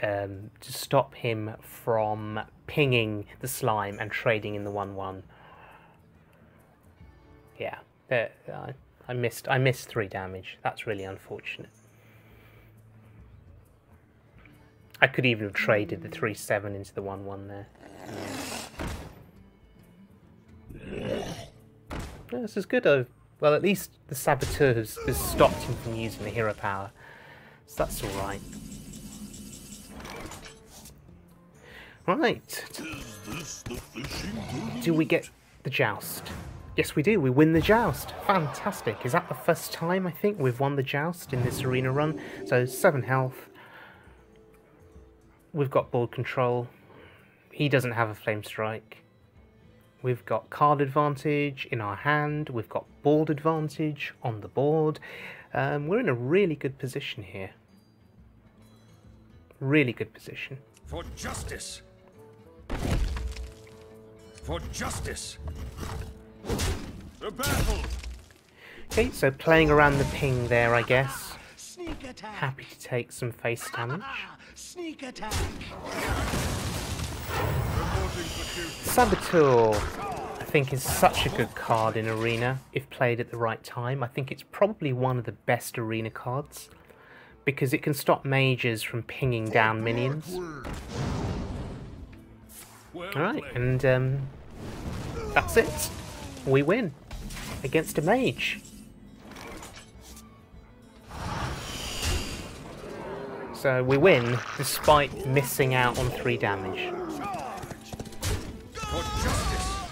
to stop him from pinging the slime and trading in the 1/1. Yeah, I missed 3 damage. That's really unfortunate. I could even have traded the 3/7 into the 1/1 there. Yeah, this is good. Well, at least the Saboteur has stopped him from using the hero power, so that's all right. Right. Do we get the joust? Yes, we do. We win the joust. Fantastic. Is that the first time, I think, we've won the joust in this arena run? So, 7 health. We've got board control. He doesn't have a Flame Strike. We've got card advantage in our hand. We've got board advantage on the board. We're in a really good position here. Really good position. For justice. For justice. The battle. Okay, so playing around the ping there, I guess. Sneak attack. Happy to take some face damage. Sneak attack. Reporting for duty. Saboteur, I think, is such a good card in Arena if played at the right time. I think it's probably one of the best Arena cards because it can stop mages from pinging down minions. Alright, and that's it. We win against a mage. So we win despite missing out on 3 damage.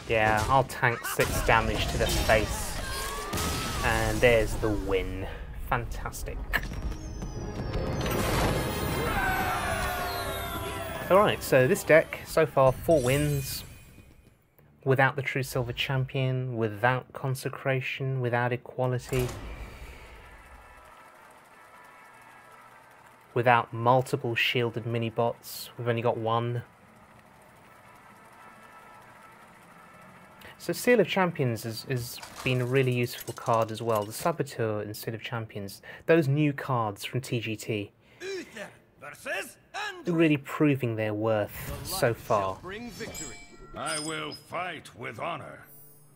Yeah, I'll tank 6 damage to the face. And there's the win. Fantastic. Alright, so this deck, so far 4 wins. Without the True Silver Champion, without Consecration, without Equality. Without multiple shielded mini-bots. We've only got one. So Seal of Champions has been a really useful card as well. The Saboteur and Seal of Champions, those new cards from TGT, really proving their worth so far. I will fight with honor.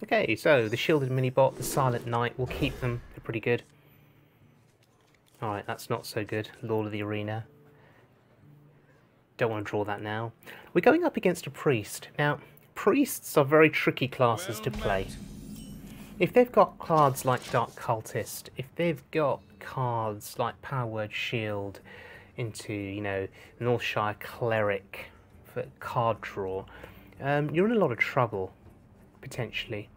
Okay, so the shielded mini-bot, the Silent Knight, we'll keep them. They're pretty good. Alright, that's not so good. Lord of the Arena. Don't want to draw that now. We're going up against a Priest. Now, Priests are very tricky classes to play. If they've got cards like Dark Cultist, if they've got cards like Power Word Shield into, you know, Northshire Cleric for card draw, you're in a lot of trouble, potentially.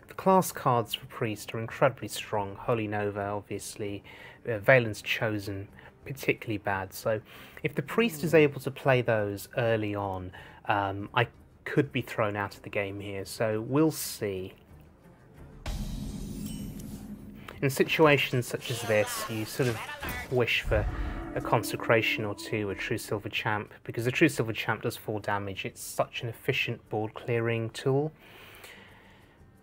The class cards for Priest are incredibly strong. Holy Nova, obviously. Valen's Chosen, particularly bad. So if the Priest is able to play those early on, I could be thrown out of the game here. So we'll see. In situations such as this, you sort of wish for a Consecration or two, a True Silver Champ, because the True Silver Champ does 4 damage. It's such an efficient board clearing tool.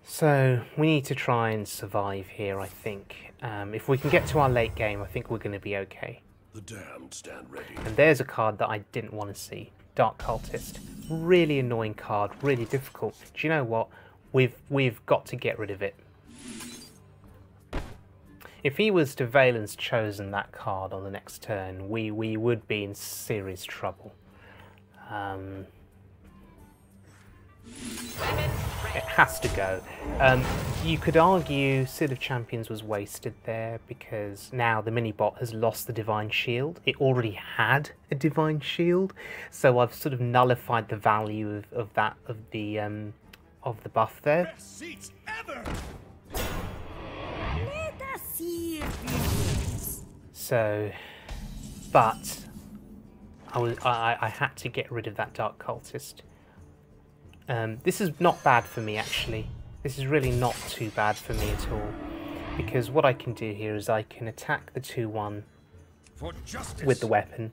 So we need to try and survive here, I think. If we can get to our late game, I think we're going to be okay. The damned stand ready. And there's a card that I didn't want to see. Dark Cultist. Really annoying card, really difficult. Do you know what? We've got to get rid of it. If he was to Valen's Chosen that card on the next turn, we would be in serious trouble. It has to go. You could argue Seal of Champions was wasted there because now the mini-bot has lost the Divine Shield. It already had a Divine Shield, so I've sort of nullified the value of the buff there. Best seats ever. Let us see if this. So, but I had to get rid of that Dark Cultist. This is not bad for me, actually. This is really not too bad for me at all. Because what I can do here is I can attack the 2-1 with the weapon.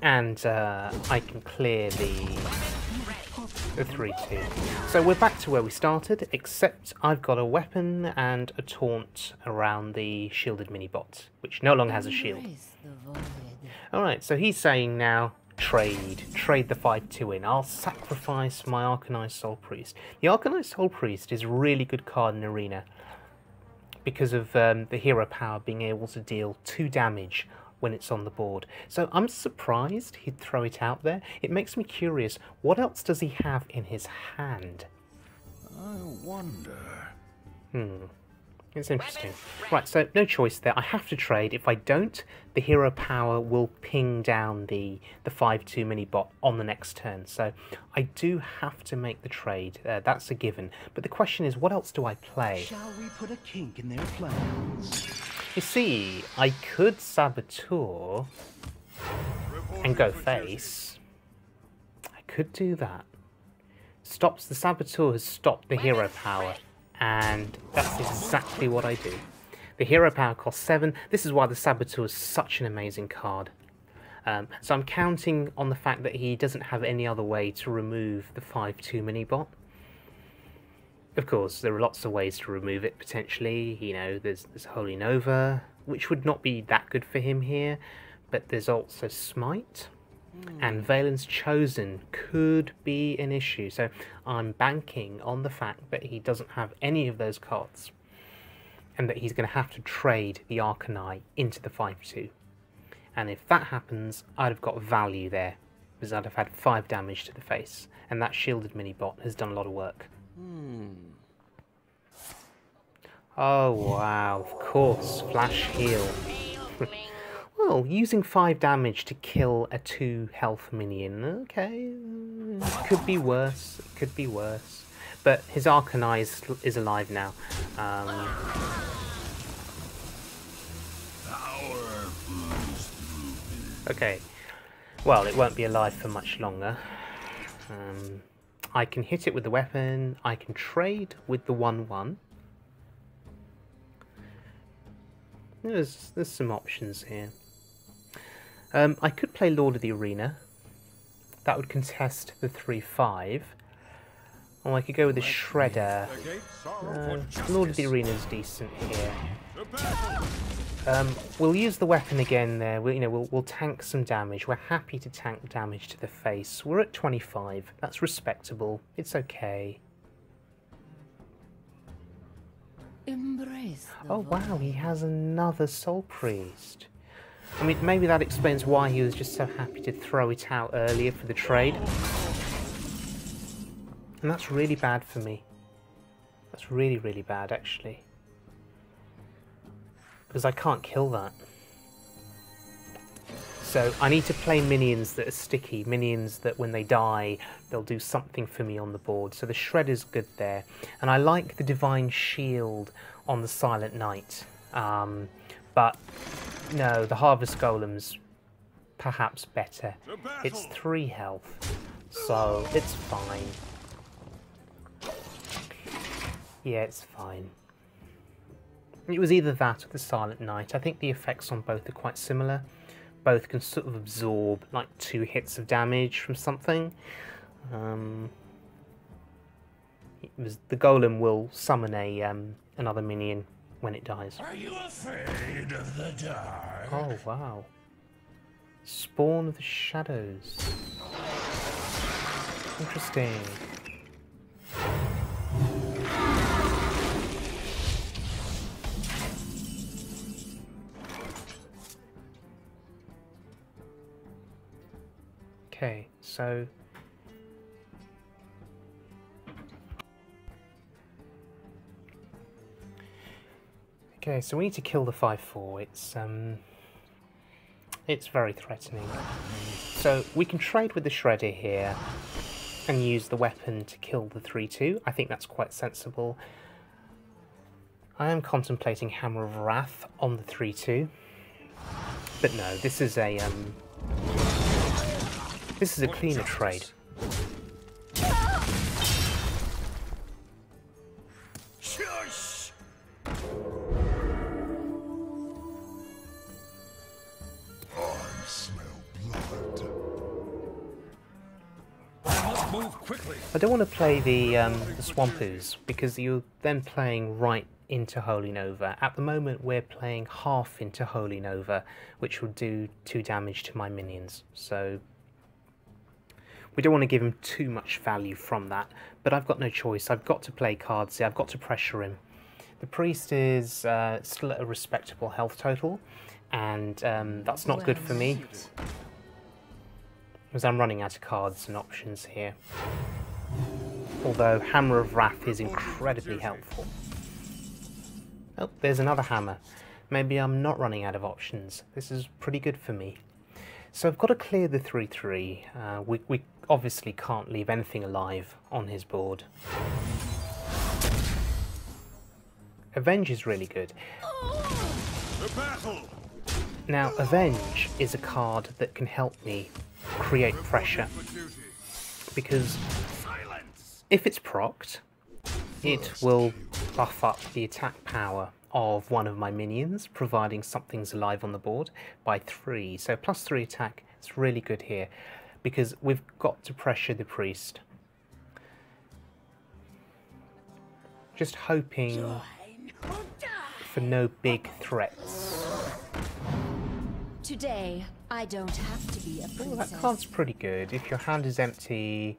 And I can clear the 3-2. So we're back to where we started, except I've got a weapon and a taunt around the shielded mini-bot, which no longer has a shield. Alright, so he's saying now, trade the 5-2 in. I'll sacrifice my Arcanized Soul Priest. The Arcanized Soul Priest is a really good card in Arena because of the hero power being able to deal 2 damage when it's on the board. So I'm surprised he'd throw it out there. It makes me curious, what else does he have in his hand? I wonder. It's interesting. Right, so no choice there. I have to trade. If I don't, the hero power will ping down the 5-2 mini-bot on the next turn. So I do have to make the trade. That's a given. But the question is, what else do I play? Shall we put a kink in their plans? You see, I could Saboteur and go face. I could do that. Stops the Saboteur has stopped the hero power. And that's exactly what I do. The hero power costs 7. This is why the Saboteur is such an amazing card. So I'm counting on the fact that he doesn't have any other way to remove the 5-2 mini-bot. Of course, there are lots of ways to remove it, potentially. You know, there's Holy Nova, which would not be that good for him here. But there's also Smite. And Valen's Chosen could be an issue. So I'm banking on the fact that he doesn't have any of those cards. And that he's going to have to trade the Arcanine into the 5-2. And if that happens, I'd have got value there. Because I'd have had 5 damage to the face. And that shielded mini-bot has done a lot of work. Oh wow, of course, Flash Heal. Well, using 5 damage to kill a 2 health minion, okay, could be worse, it could be worse. But his Arcanine is alive now. Our Okay. Well, it won't be alive for much longer. I can hit it with the weapon. I can trade with the 1/1. There's some options here. I could play Lord of the Arena. That would contest the 3/5. Or I could go with the Shredder. Lord of the Arena is decent here. We'll use the weapon again there. We'll tank some damage. We're happy to tank damage to the face. We're at 25. That's respectable. It's okay. Embrace the Oh wow, he has another Soul Priest. I mean, maybe that explains why he was just so happy to throw it out earlier for the trade. And that's really bad for me. That's really, really bad, actually. Because I can't kill that. So I need to play minions that are sticky, minions that when they die, they'll do something for me on the board. So the Shredder's good there. And I like the Divine Shield on the Silent Knight. But no, the Harvest Golem's perhaps better. It's 3 health, so it's fine. Yeah, it's fine. It was either that or the Silent Knight. I think the effects on both are quite similar. Both can sort of absorb like 2 hits of damage from something. The Golem will summon another minion when it dies. Are you afraid of the dark? Oh wow. Spawn of the Shadows. Interesting. Okay, so we need to kill the 5/4. It's very threatening. So we can trade with the Shredder here and use the weapon to kill the 3/2. I think that's quite sensible. I am contemplating Hammer of Wrath on the 3/2, but no, this is a cleaner trade. Shush! I smell blood. I must move quickly. I don't want to play the Swampers because you're then playing right into Holy Nova. At the moment we're playing half into Holy Nova, which will do 2 damage to my minions. So we don't want to give him too much value from that, but I've got no choice. I've got to play cards here. I've got to pressure him. The priest is still at a respectable health total, and that's not good for me, because I'm running out of cards and options here. Although Hammer of Wrath is incredibly helpful. Oh, there's another hammer. Maybe I'm not running out of options. This is pretty good for me. So I've got to clear the 3/3. We obviously can't leave anything alive on his board. Avenge is really good. The battle! Now, Avenge is a card that can help me create pressure. Because if it's procced, it will buff up the attack power of one of my minions, providing something's alive on the board, by 3. So +3 attack, it's really good here, because we've got to pressure the priest. Just hoping for no big threats. Today, I don't have to be a Oh, princess. that card's pretty good. If your hand is empty,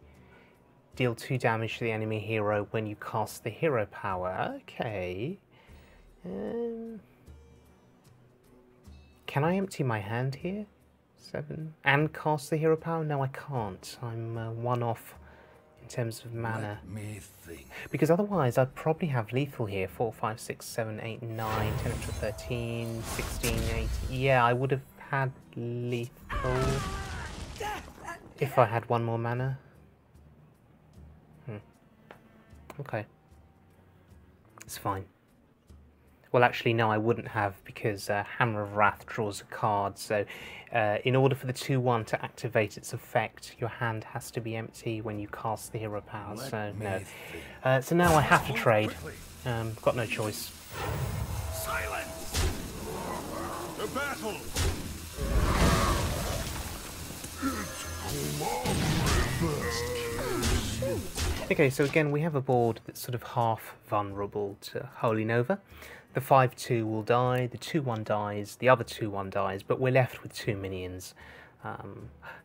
deal 2 damage to the enemy hero when you cast the hero power. Okay. Can I empty my hand here? 7. And cast the hero power? No, I can't. I'm 1 off in terms of mana. Let me think. Because otherwise I'd probably have lethal here. 4, 5, 6, 7, 8, 9, 10 up to 13, 16, 18. Yeah, I would have had lethal if I had 1 more mana. Okay. It's fine. Well, actually, no, I wouldn't have, because Hammer of Wrath draws a card. So in order for the 2/1 to activate its effect, your hand has to be empty when you cast the hero power. So no. So now I have to trade. Got no choice. Silence! The battle! Okay, so again we have a board that's sort of half vulnerable to Holy Nova. The 5/2 will die, the 2/1 dies, the other 2/1 dies, but we're left with 2 minions.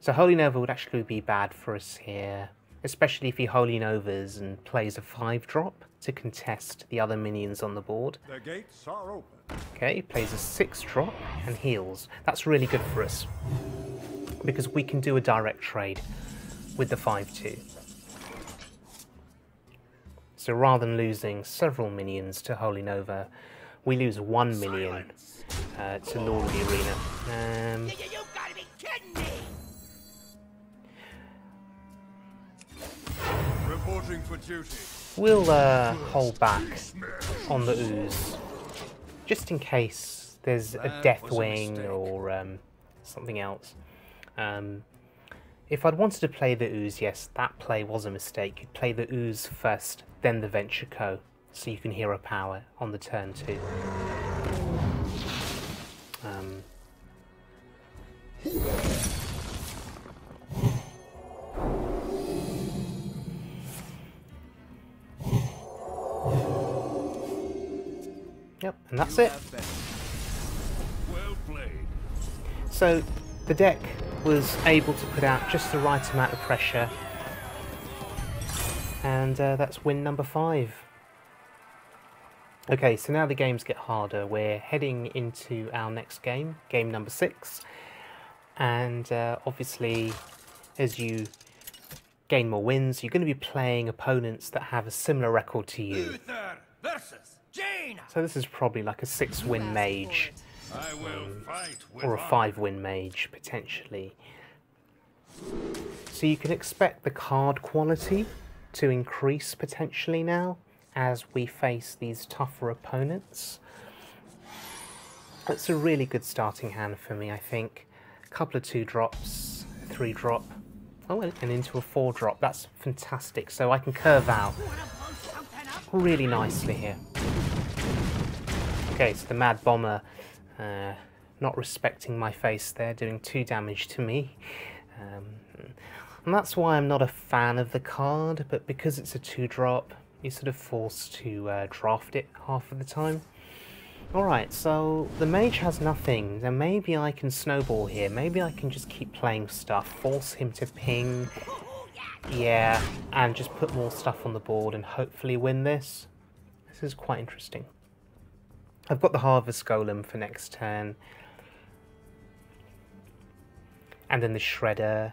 So Holy Nova would actually be bad for us here, especially if he Holy Novas and plays a 5-drop to contest the other minions on the board. The gates are open. Okay, he plays a 6-drop and heals. That's really good for us, because we can do a direct trade with the 5/2. So rather than losing several minions to Holy Nova, we lose 1 minion to Lord of the Arena. You gotta be kidding me! Reporting for duty. We'll hold back on the ooze, just in case there's a Deathwing or something else. If I'd wanted to play the ooze, yes, that play was a mistake. You'd play the ooze first, then the Venture Co, so you can hero power on the turn 2. Yep, and that's it. Well played. So the deck was able to put out just the right amount of pressure, and that's win number 5. Okay, so now the games get harder. We're heading into our next game, game number 6, and obviously as you gain more wins, you're going to be playing opponents that have a similar record to you. Uther versus Jaina. So this is probably like a 6-win mage, I will fight with or a 5-win mage potentially. So you can expect the card quality to increase potentially now as we face these tougher opponents. That's a really good starting hand for me, I think. A couple of 2-drops, 3-drop, oh, and into a 4-drop. That's fantastic. So I can curve out really nicely here. Okay, so the Mad Bomber not respecting my face there, doing 2 damage to me. And that's why I'm not a fan of the card, but because it's a 2-drop, you're sort of forced to draft it half of the time. Alright, so the mage has nothing. Then maybe I can snowball here. Maybe I can just keep playing stuff, force him to ping. Yeah, and just put more stuff on the board and hopefully win this. This is quite interesting. I've got the Harvest Golem for next turn. And then the Shredder.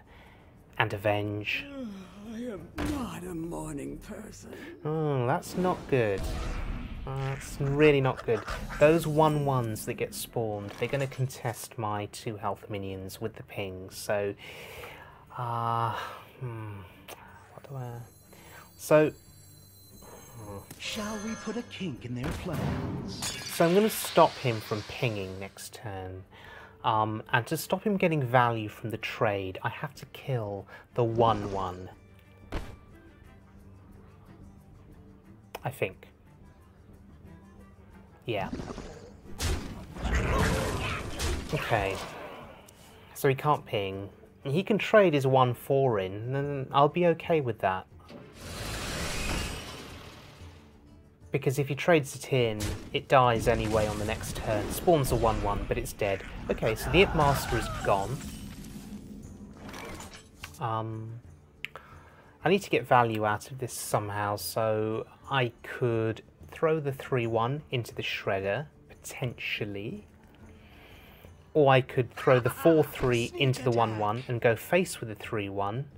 And Avenge. I am not a morning person. Oh, that's not good. That's really not good. Those 1/1s that get spawned, they're going to contest my 2 health minions with the pings. So, what do I... So... Shall we put a kink in their plans? So I'm going to stop him from pinging next turn. And to stop him getting value from the trade, I have to kill the 1/1. I think. Yeah. Okay. So he can't ping. He can trade his 1/4 in, and then I'll be okay with that. Because if he trades it in, it dies anyway on the next turn. Spawns a 1/1, but it's dead. Okay, so the Imp Master is gone. I need to get value out of this somehow, so I could throw the 3/1 into the Shredder, potentially. Or I could throw the 4/3 into the 1/1 and go face with the 3/1.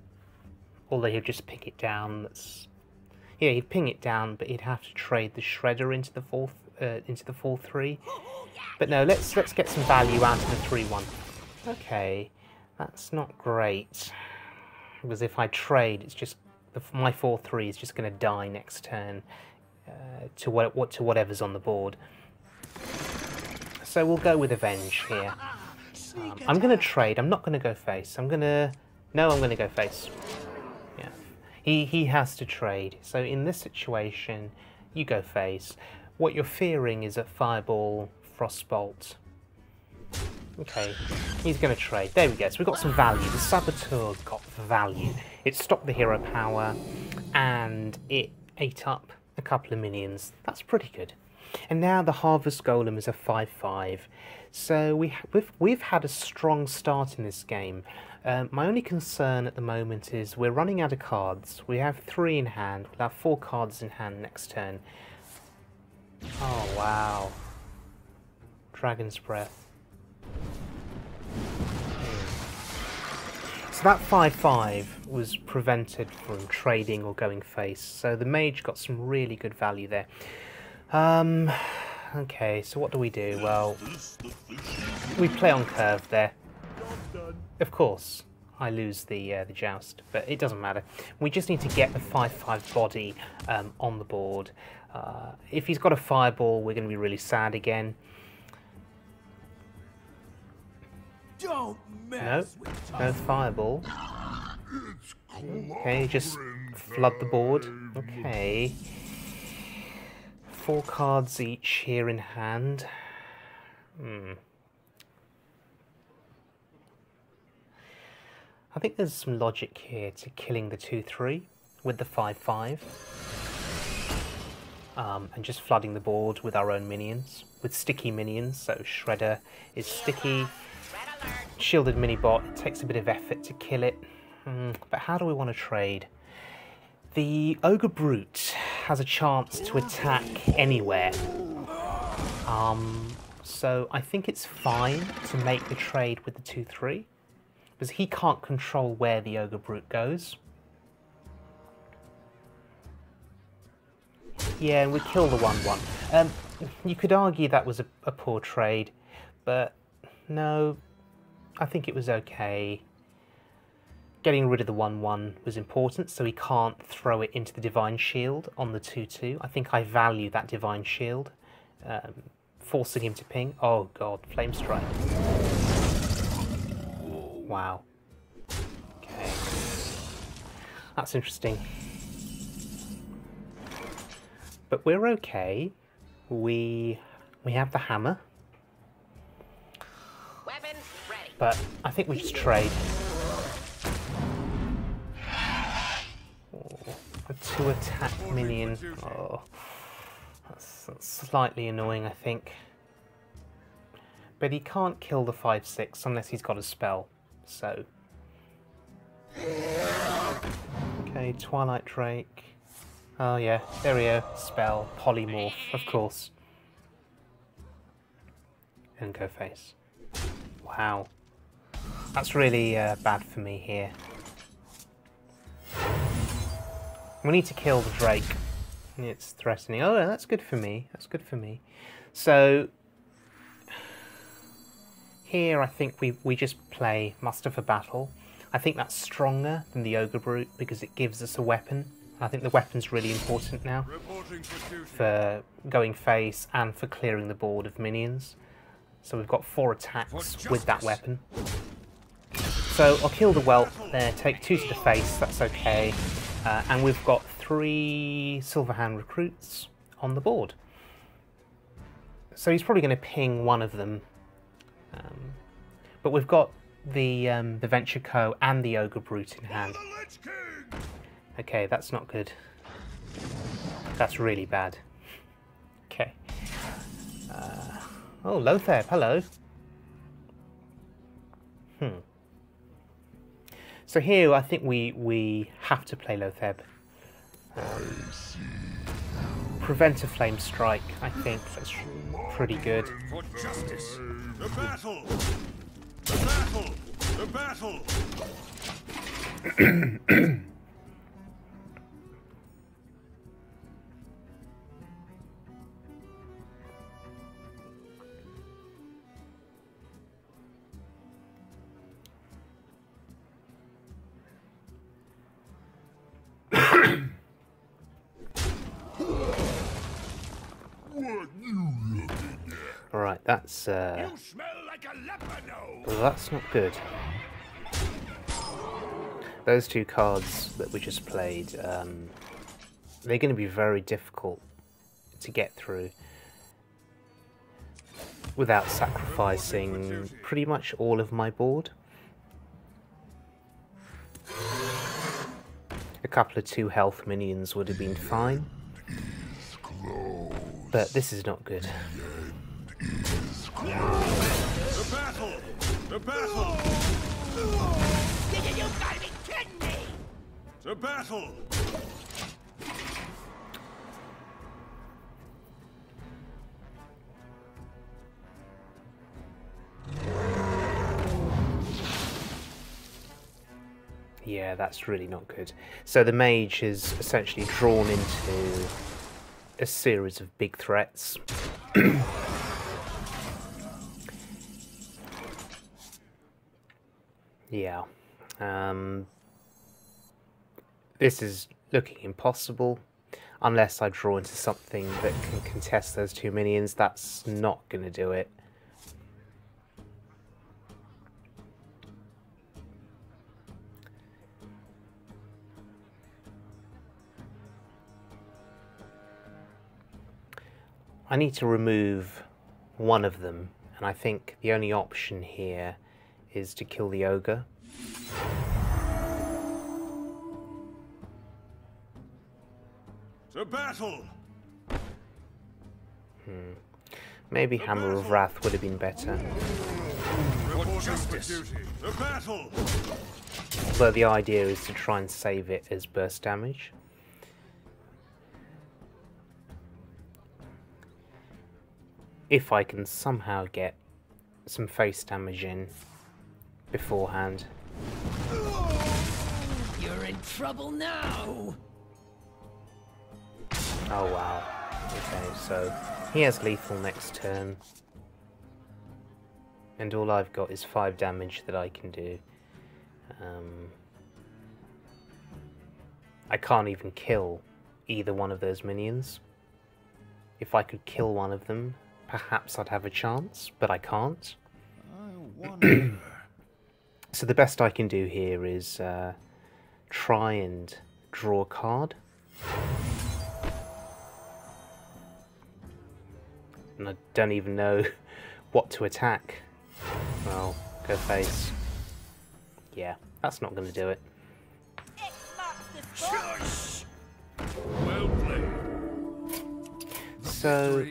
Although he'll just pick it down. That's... Yeah, he'd ping it down, but he'd have to trade the Shredder into the 4/3. But no, let's get some value out of the 3/1. Okay, that's not great. Because if I trade, it's just my 4/3 is just going to die next turn to whatever's on the board. So we'll go with Avenge here. I'm going to trade. I'm not going to go face. I'm going to go face. Yeah. He has to trade. So in this situation, you go face. What you're fearing is a Fireball, Frostbolt. Okay, he's going to trade. There we go. So we've got some value. The Saboteur got value. It stopped the hero power, and it ate up a couple of minions. That's pretty good. And now the Harvest Golem is a 5/5. So we've had a strong start in this game. My only concern at the moment is we're running out of cards. We have 3 in hand. We'll have 4 cards in hand next turn. Oh, wow. Dragon's Breath. So that 5/5 was prevented from trading or going face. So the mage got some really good value there. Okay, so what do? Well, we play on curve there. Of course, I lose the joust, but it doesn't matter. We just need to get the 5/5 body on the board. If he's got a Fireball, we're going to be really sad again. Don't No Fireball. Okay, just flood the board. Okay. 4 cards each here in hand. I think there's some logic here to killing the 2/3 with the 5/5. And just flooding the board with our own minions, with sticky minions. So Shredder is sticky. Shielded mini-bot, it takes a bit of effort to kill it. But how do we want to trade? The Ogre Brute has a chance to attack anywhere. So I think it's fine to make the trade with the 2/3. Because he can't control where the Ogre Brute goes. Yeah, and we kill the 1/1. You could argue that was a poor trade, but no, I think it was okay. Getting rid of the 1/1 was important, so he can't throw it into the Divine Shield on the 2/2. I think I value that Divine Shield, forcing him to ping. Oh god, Flame Strike. Wow. Okay. That's interesting. But we're okay. We have the hammer. Weapons ready. But I think we just trade. Oh, a 2-attack minion. Oh, that's slightly annoying, I think. But he can't kill the 5/6 unless he's got a spell. So. Okay, Twilight Drake. Oh yeah, there we go. Spell, polymorph, of course. And go face. Wow. That's really bad for me here. We need to kill the Drake. It's threatening. Oh, that's good for me. That's good for me. So, here I think we just play Muster for Battle. I think that's stronger than the Ogre Brute because it gives us a weapon. I think the weapon's really important now for going face and for clearing the board of minions. So we've got 4 attacks with that weapon. So I'll kill the whelp there, take 2 to the face, that's okay. And we've got 3 Silverhand recruits on the board. So he's probably going to ping one of them. But we've got the Venture Co and the Ogre Brute in hand. Okay, that's not good. That's really bad. Okay. Oh, Loatheb, hello. So here, I think we have to play Loatheb. Prevent a Flame Strike, I think that's pretty good. For justice. The battle. The battle. The battle. What you looking at? Alright, that's You smell like a leper nose. well, that's not good. Those two cards that we just played, they're going to be very difficult to get through without sacrificing pretty much all of my board. A couple of 2 health minions would have been fine, but this is not good. The battle! The battle! You gotta be kidding me! The battle! Yeah, that's really not good. So the mage is essentially drawn into a series of big threats. Yeah. This is looking impossible. Unless I draw into something that can contest those 2 minions, that's not going to do it. I need to remove one of them, and I think the only option here is to kill the ogre. The battle! Maybe Hammer of Wrath would have been better. For justice! The battle! But the idea is to try and save it as burst damage. If I can somehow get some face damage in beforehand. You're in trouble now! Oh wow. Okay, so he has lethal next turn. And all I've got is 5 damage that I can do. I can't even kill either one of those minions. If I could kill one of them, perhaps I'd have a chance, but I can't. I wonder... So the best I can do here is try and draw a card. And I don't even know what to attack. Well, go face. Yeah, that's not going to do it. X marks the spot. Shush! Well played. So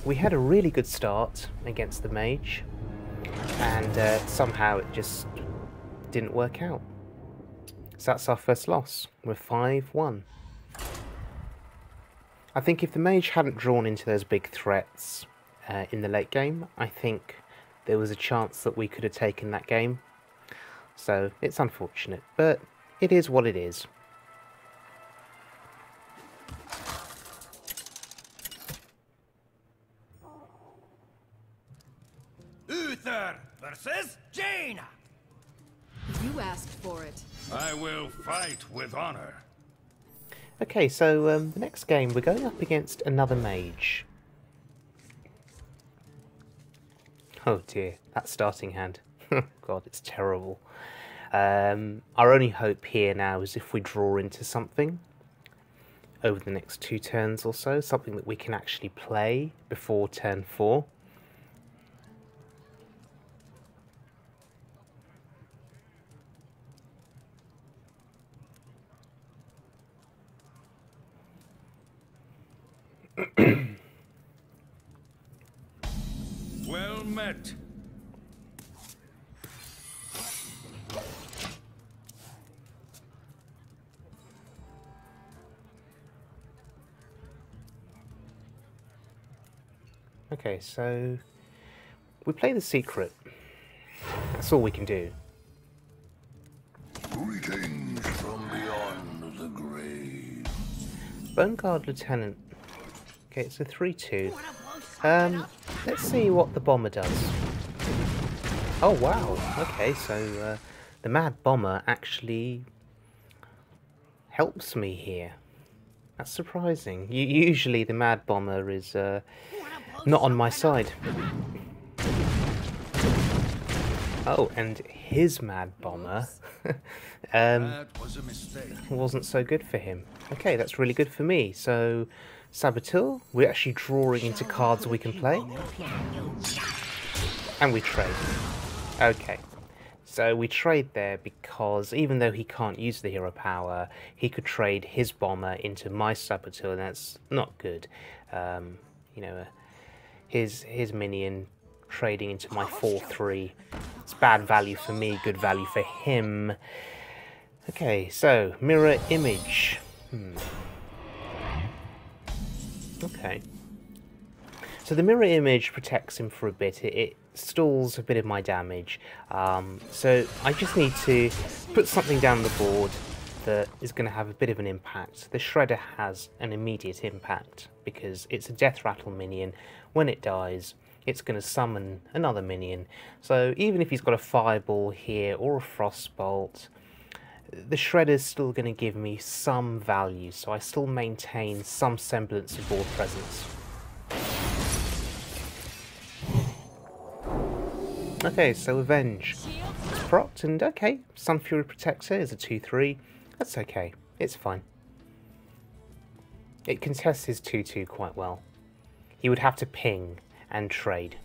we had a really good start against the mage, and somehow it just didn't work out. So that's our first loss. We're 5-1. I think if the mage hadn't drawn into those big threats in the late game, I think there was a chance that we could have taken that game. So it's unfortunate, but it is what it is. Uther versus Jaina! You asked for it. I will fight with honor. Okay, so the next game we're going up against another mage. Oh dear, that starting hand. God, it's terrible. Our only hope here now is if we draw into something over the next 2 turns or so, something that we can actually play before turn 4. Well met. Okay, so we play the secret. That's all we can do. Greetings from beyond the grave. Bone Guard Lieutenant. Okay, it's a 3-2. Let's see what the bomber does. Oh wow, okay, so the Mad Bomber actually helps me here. That's surprising. Usually the Mad Bomber is Not on my side. Oh, and his Mad Bomber That was a mistake. wasn't so good for him. Okay, that's really good for me. So, Saboteur, we're actually drawing into cards we can play. And we trade. Okay. So we trade there because even though he can't use the hero power, he could trade his bomber into my Saboteur, and that's not good. You know, his minion trading into my 4/3. It's bad value for me, good value for him. Okay, so mirror image. Okay. So the mirror image protects him for a bit. It stalls a bit of my damage. So I just need to put something down the board that is going to have a bit of an impact. The Shredder has an immediate impact because it's a Death Rattle minion. When it dies, it's going to summon another minion. So even if he's got a Fireball here or a Frostbolt, the Shredder's still going to give me some value, so I still maintain some semblance of board presence. Okay, so Avenge. It's procced, and okay, Sun Fury Protector is a 2/3. That's okay, it's fine. It contests his 2/2 quite well. He would have to ping and trade.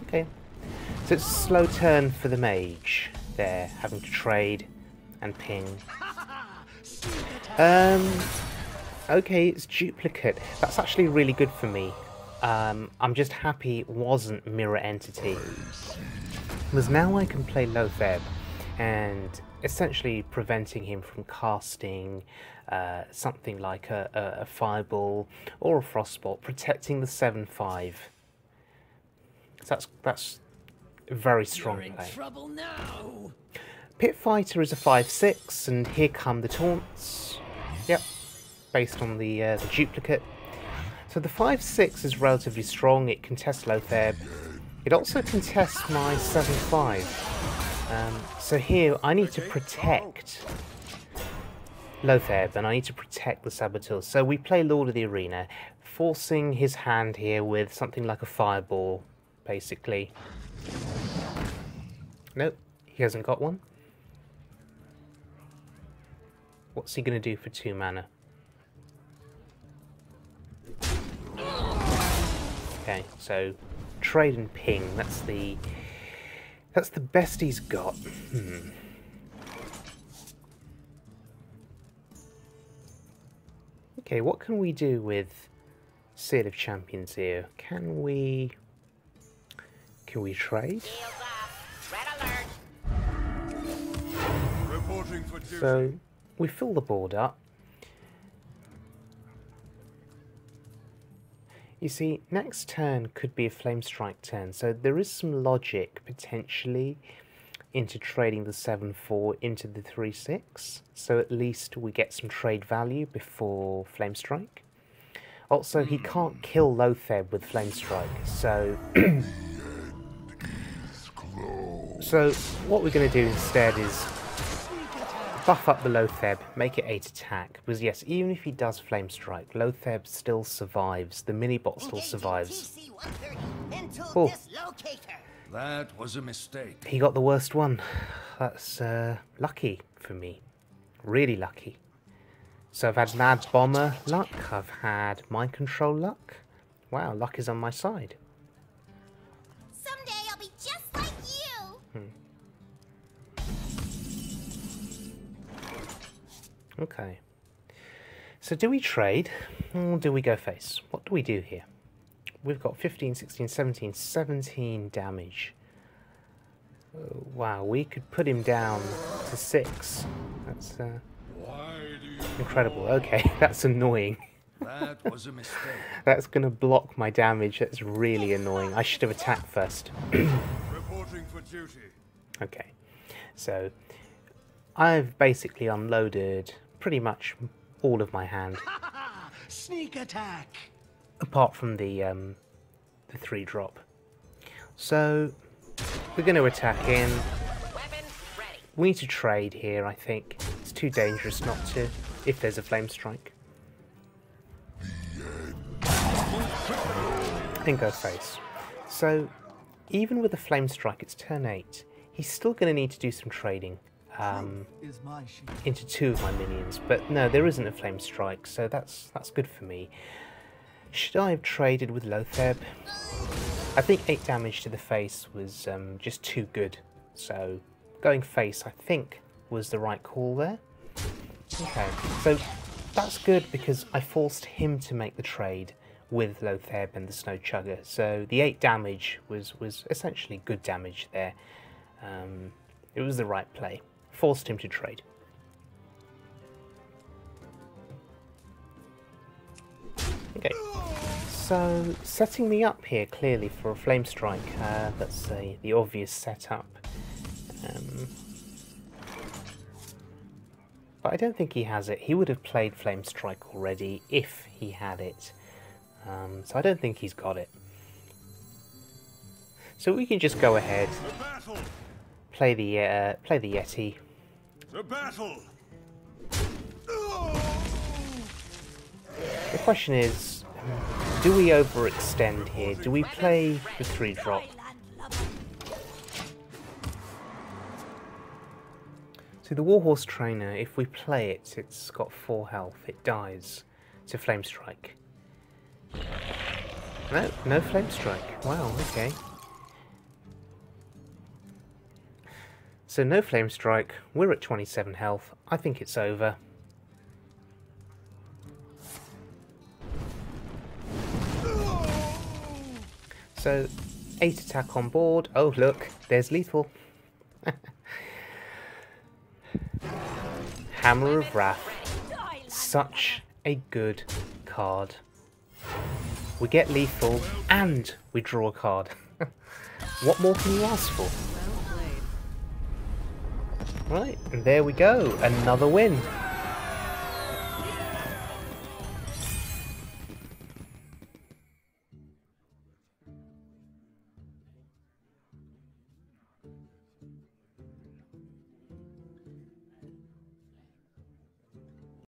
Okay, so it's a slow turn for the mage there, having to trade and ping. Okay, it's duplicate. That's actually really good for me. I'm just happy it wasn't Mirror Entity. Because now I can play Loatheb and essentially preventing him from casting something like a Fireball or a Frostbolt, protecting the 7/5. So that's a very strong You're in play. trouble now. Pit Fighter is a 5/6, and here come the taunts. Yep, based on the duplicate. So the 5/6 is relatively strong. It contests Loatheb. It also contests my 7/5. So here I need to protect Loatheb, and I need to protect the Saboteur. So we play Lord of the Arena, forcing his hand here with something like a Fireball, basically. Nope, he hasn't got one. What's he going to do for 2 mana? Okay, so trade and ping. That's the best he's got. Okay, what can we do with Seal of Champions here? Can we trade? Reporting for duty. So we fill the board up. You see, next turn could be a Flame Strike turn, so there is some logic potentially into trading the 7/4 into the 3/6, so at least we get some trade value before Flame Strike. Also, he can't kill Loatheb with Flame Strike, so so what we're going to do instead is buff up the Loatheb, make it 8 attack, because yes, even if he does Flame Strike, Loatheb still survives, the mini-bot still survives. Oh, That was a mistake. he got the worst one. That's lucky for me, really lucky. So I've had Mad Bomber luck, I've had Mind Control luck. Wow, luck is on my side. Someday I'll be just like you. Okay. So do we trade, or do we go face? What do we do here? We've got 15, 16, 17 damage. Wow, we could put him down to 6. That's incredible. Okay, that's annoying. That was a mistake. That's going to block my damage. That's really annoying. I should have attacked first. Reporting for duty. Okay, so I've basically unloaded pretty much all of my hand, Sneak attack. apart from the 3-drop. So we're going to attack in. We need to trade here, I think. It's too dangerous not to, if there's a Flame Strike. and go face. So even with the Flame Strike, it's turn 8. He's still going to need to do some trading into 2 of my minions. But no, there isn't a Flame Strike, so that's good for me. Should I have traded with Loatheb? I think 8 damage to the face was just too good. So going face, I think, was the right call there. Okay, so that's good because I forced him to make the trade with Loatheb and the Snow Chugger. So the 8 damage was essentially good damage there. It was the right play. Forced him to trade. Okay, so setting me up here clearly for a Flame Strike. That's the obvious setup. But I don't think he has it. He would have played Flame Strike already if he had it. So I don't think he's got it. So we can just go ahead, play the Yeti. The battle. The question is, do we overextend here? Do we play the 3-drop? So the Warhorse Trainer, if we play it, it's got 4 health. It dies to Flame Strike. No Flame Strike. Wow, okay. So no Flame Strike. We're at 27 health. I think it's over. So 8 attack on board. Oh look, there's lethal. Hammer of Wrath. Such a good card. We get lethal and we draw a card. What more can you ask for? Well played. Right, and there we go. Another win.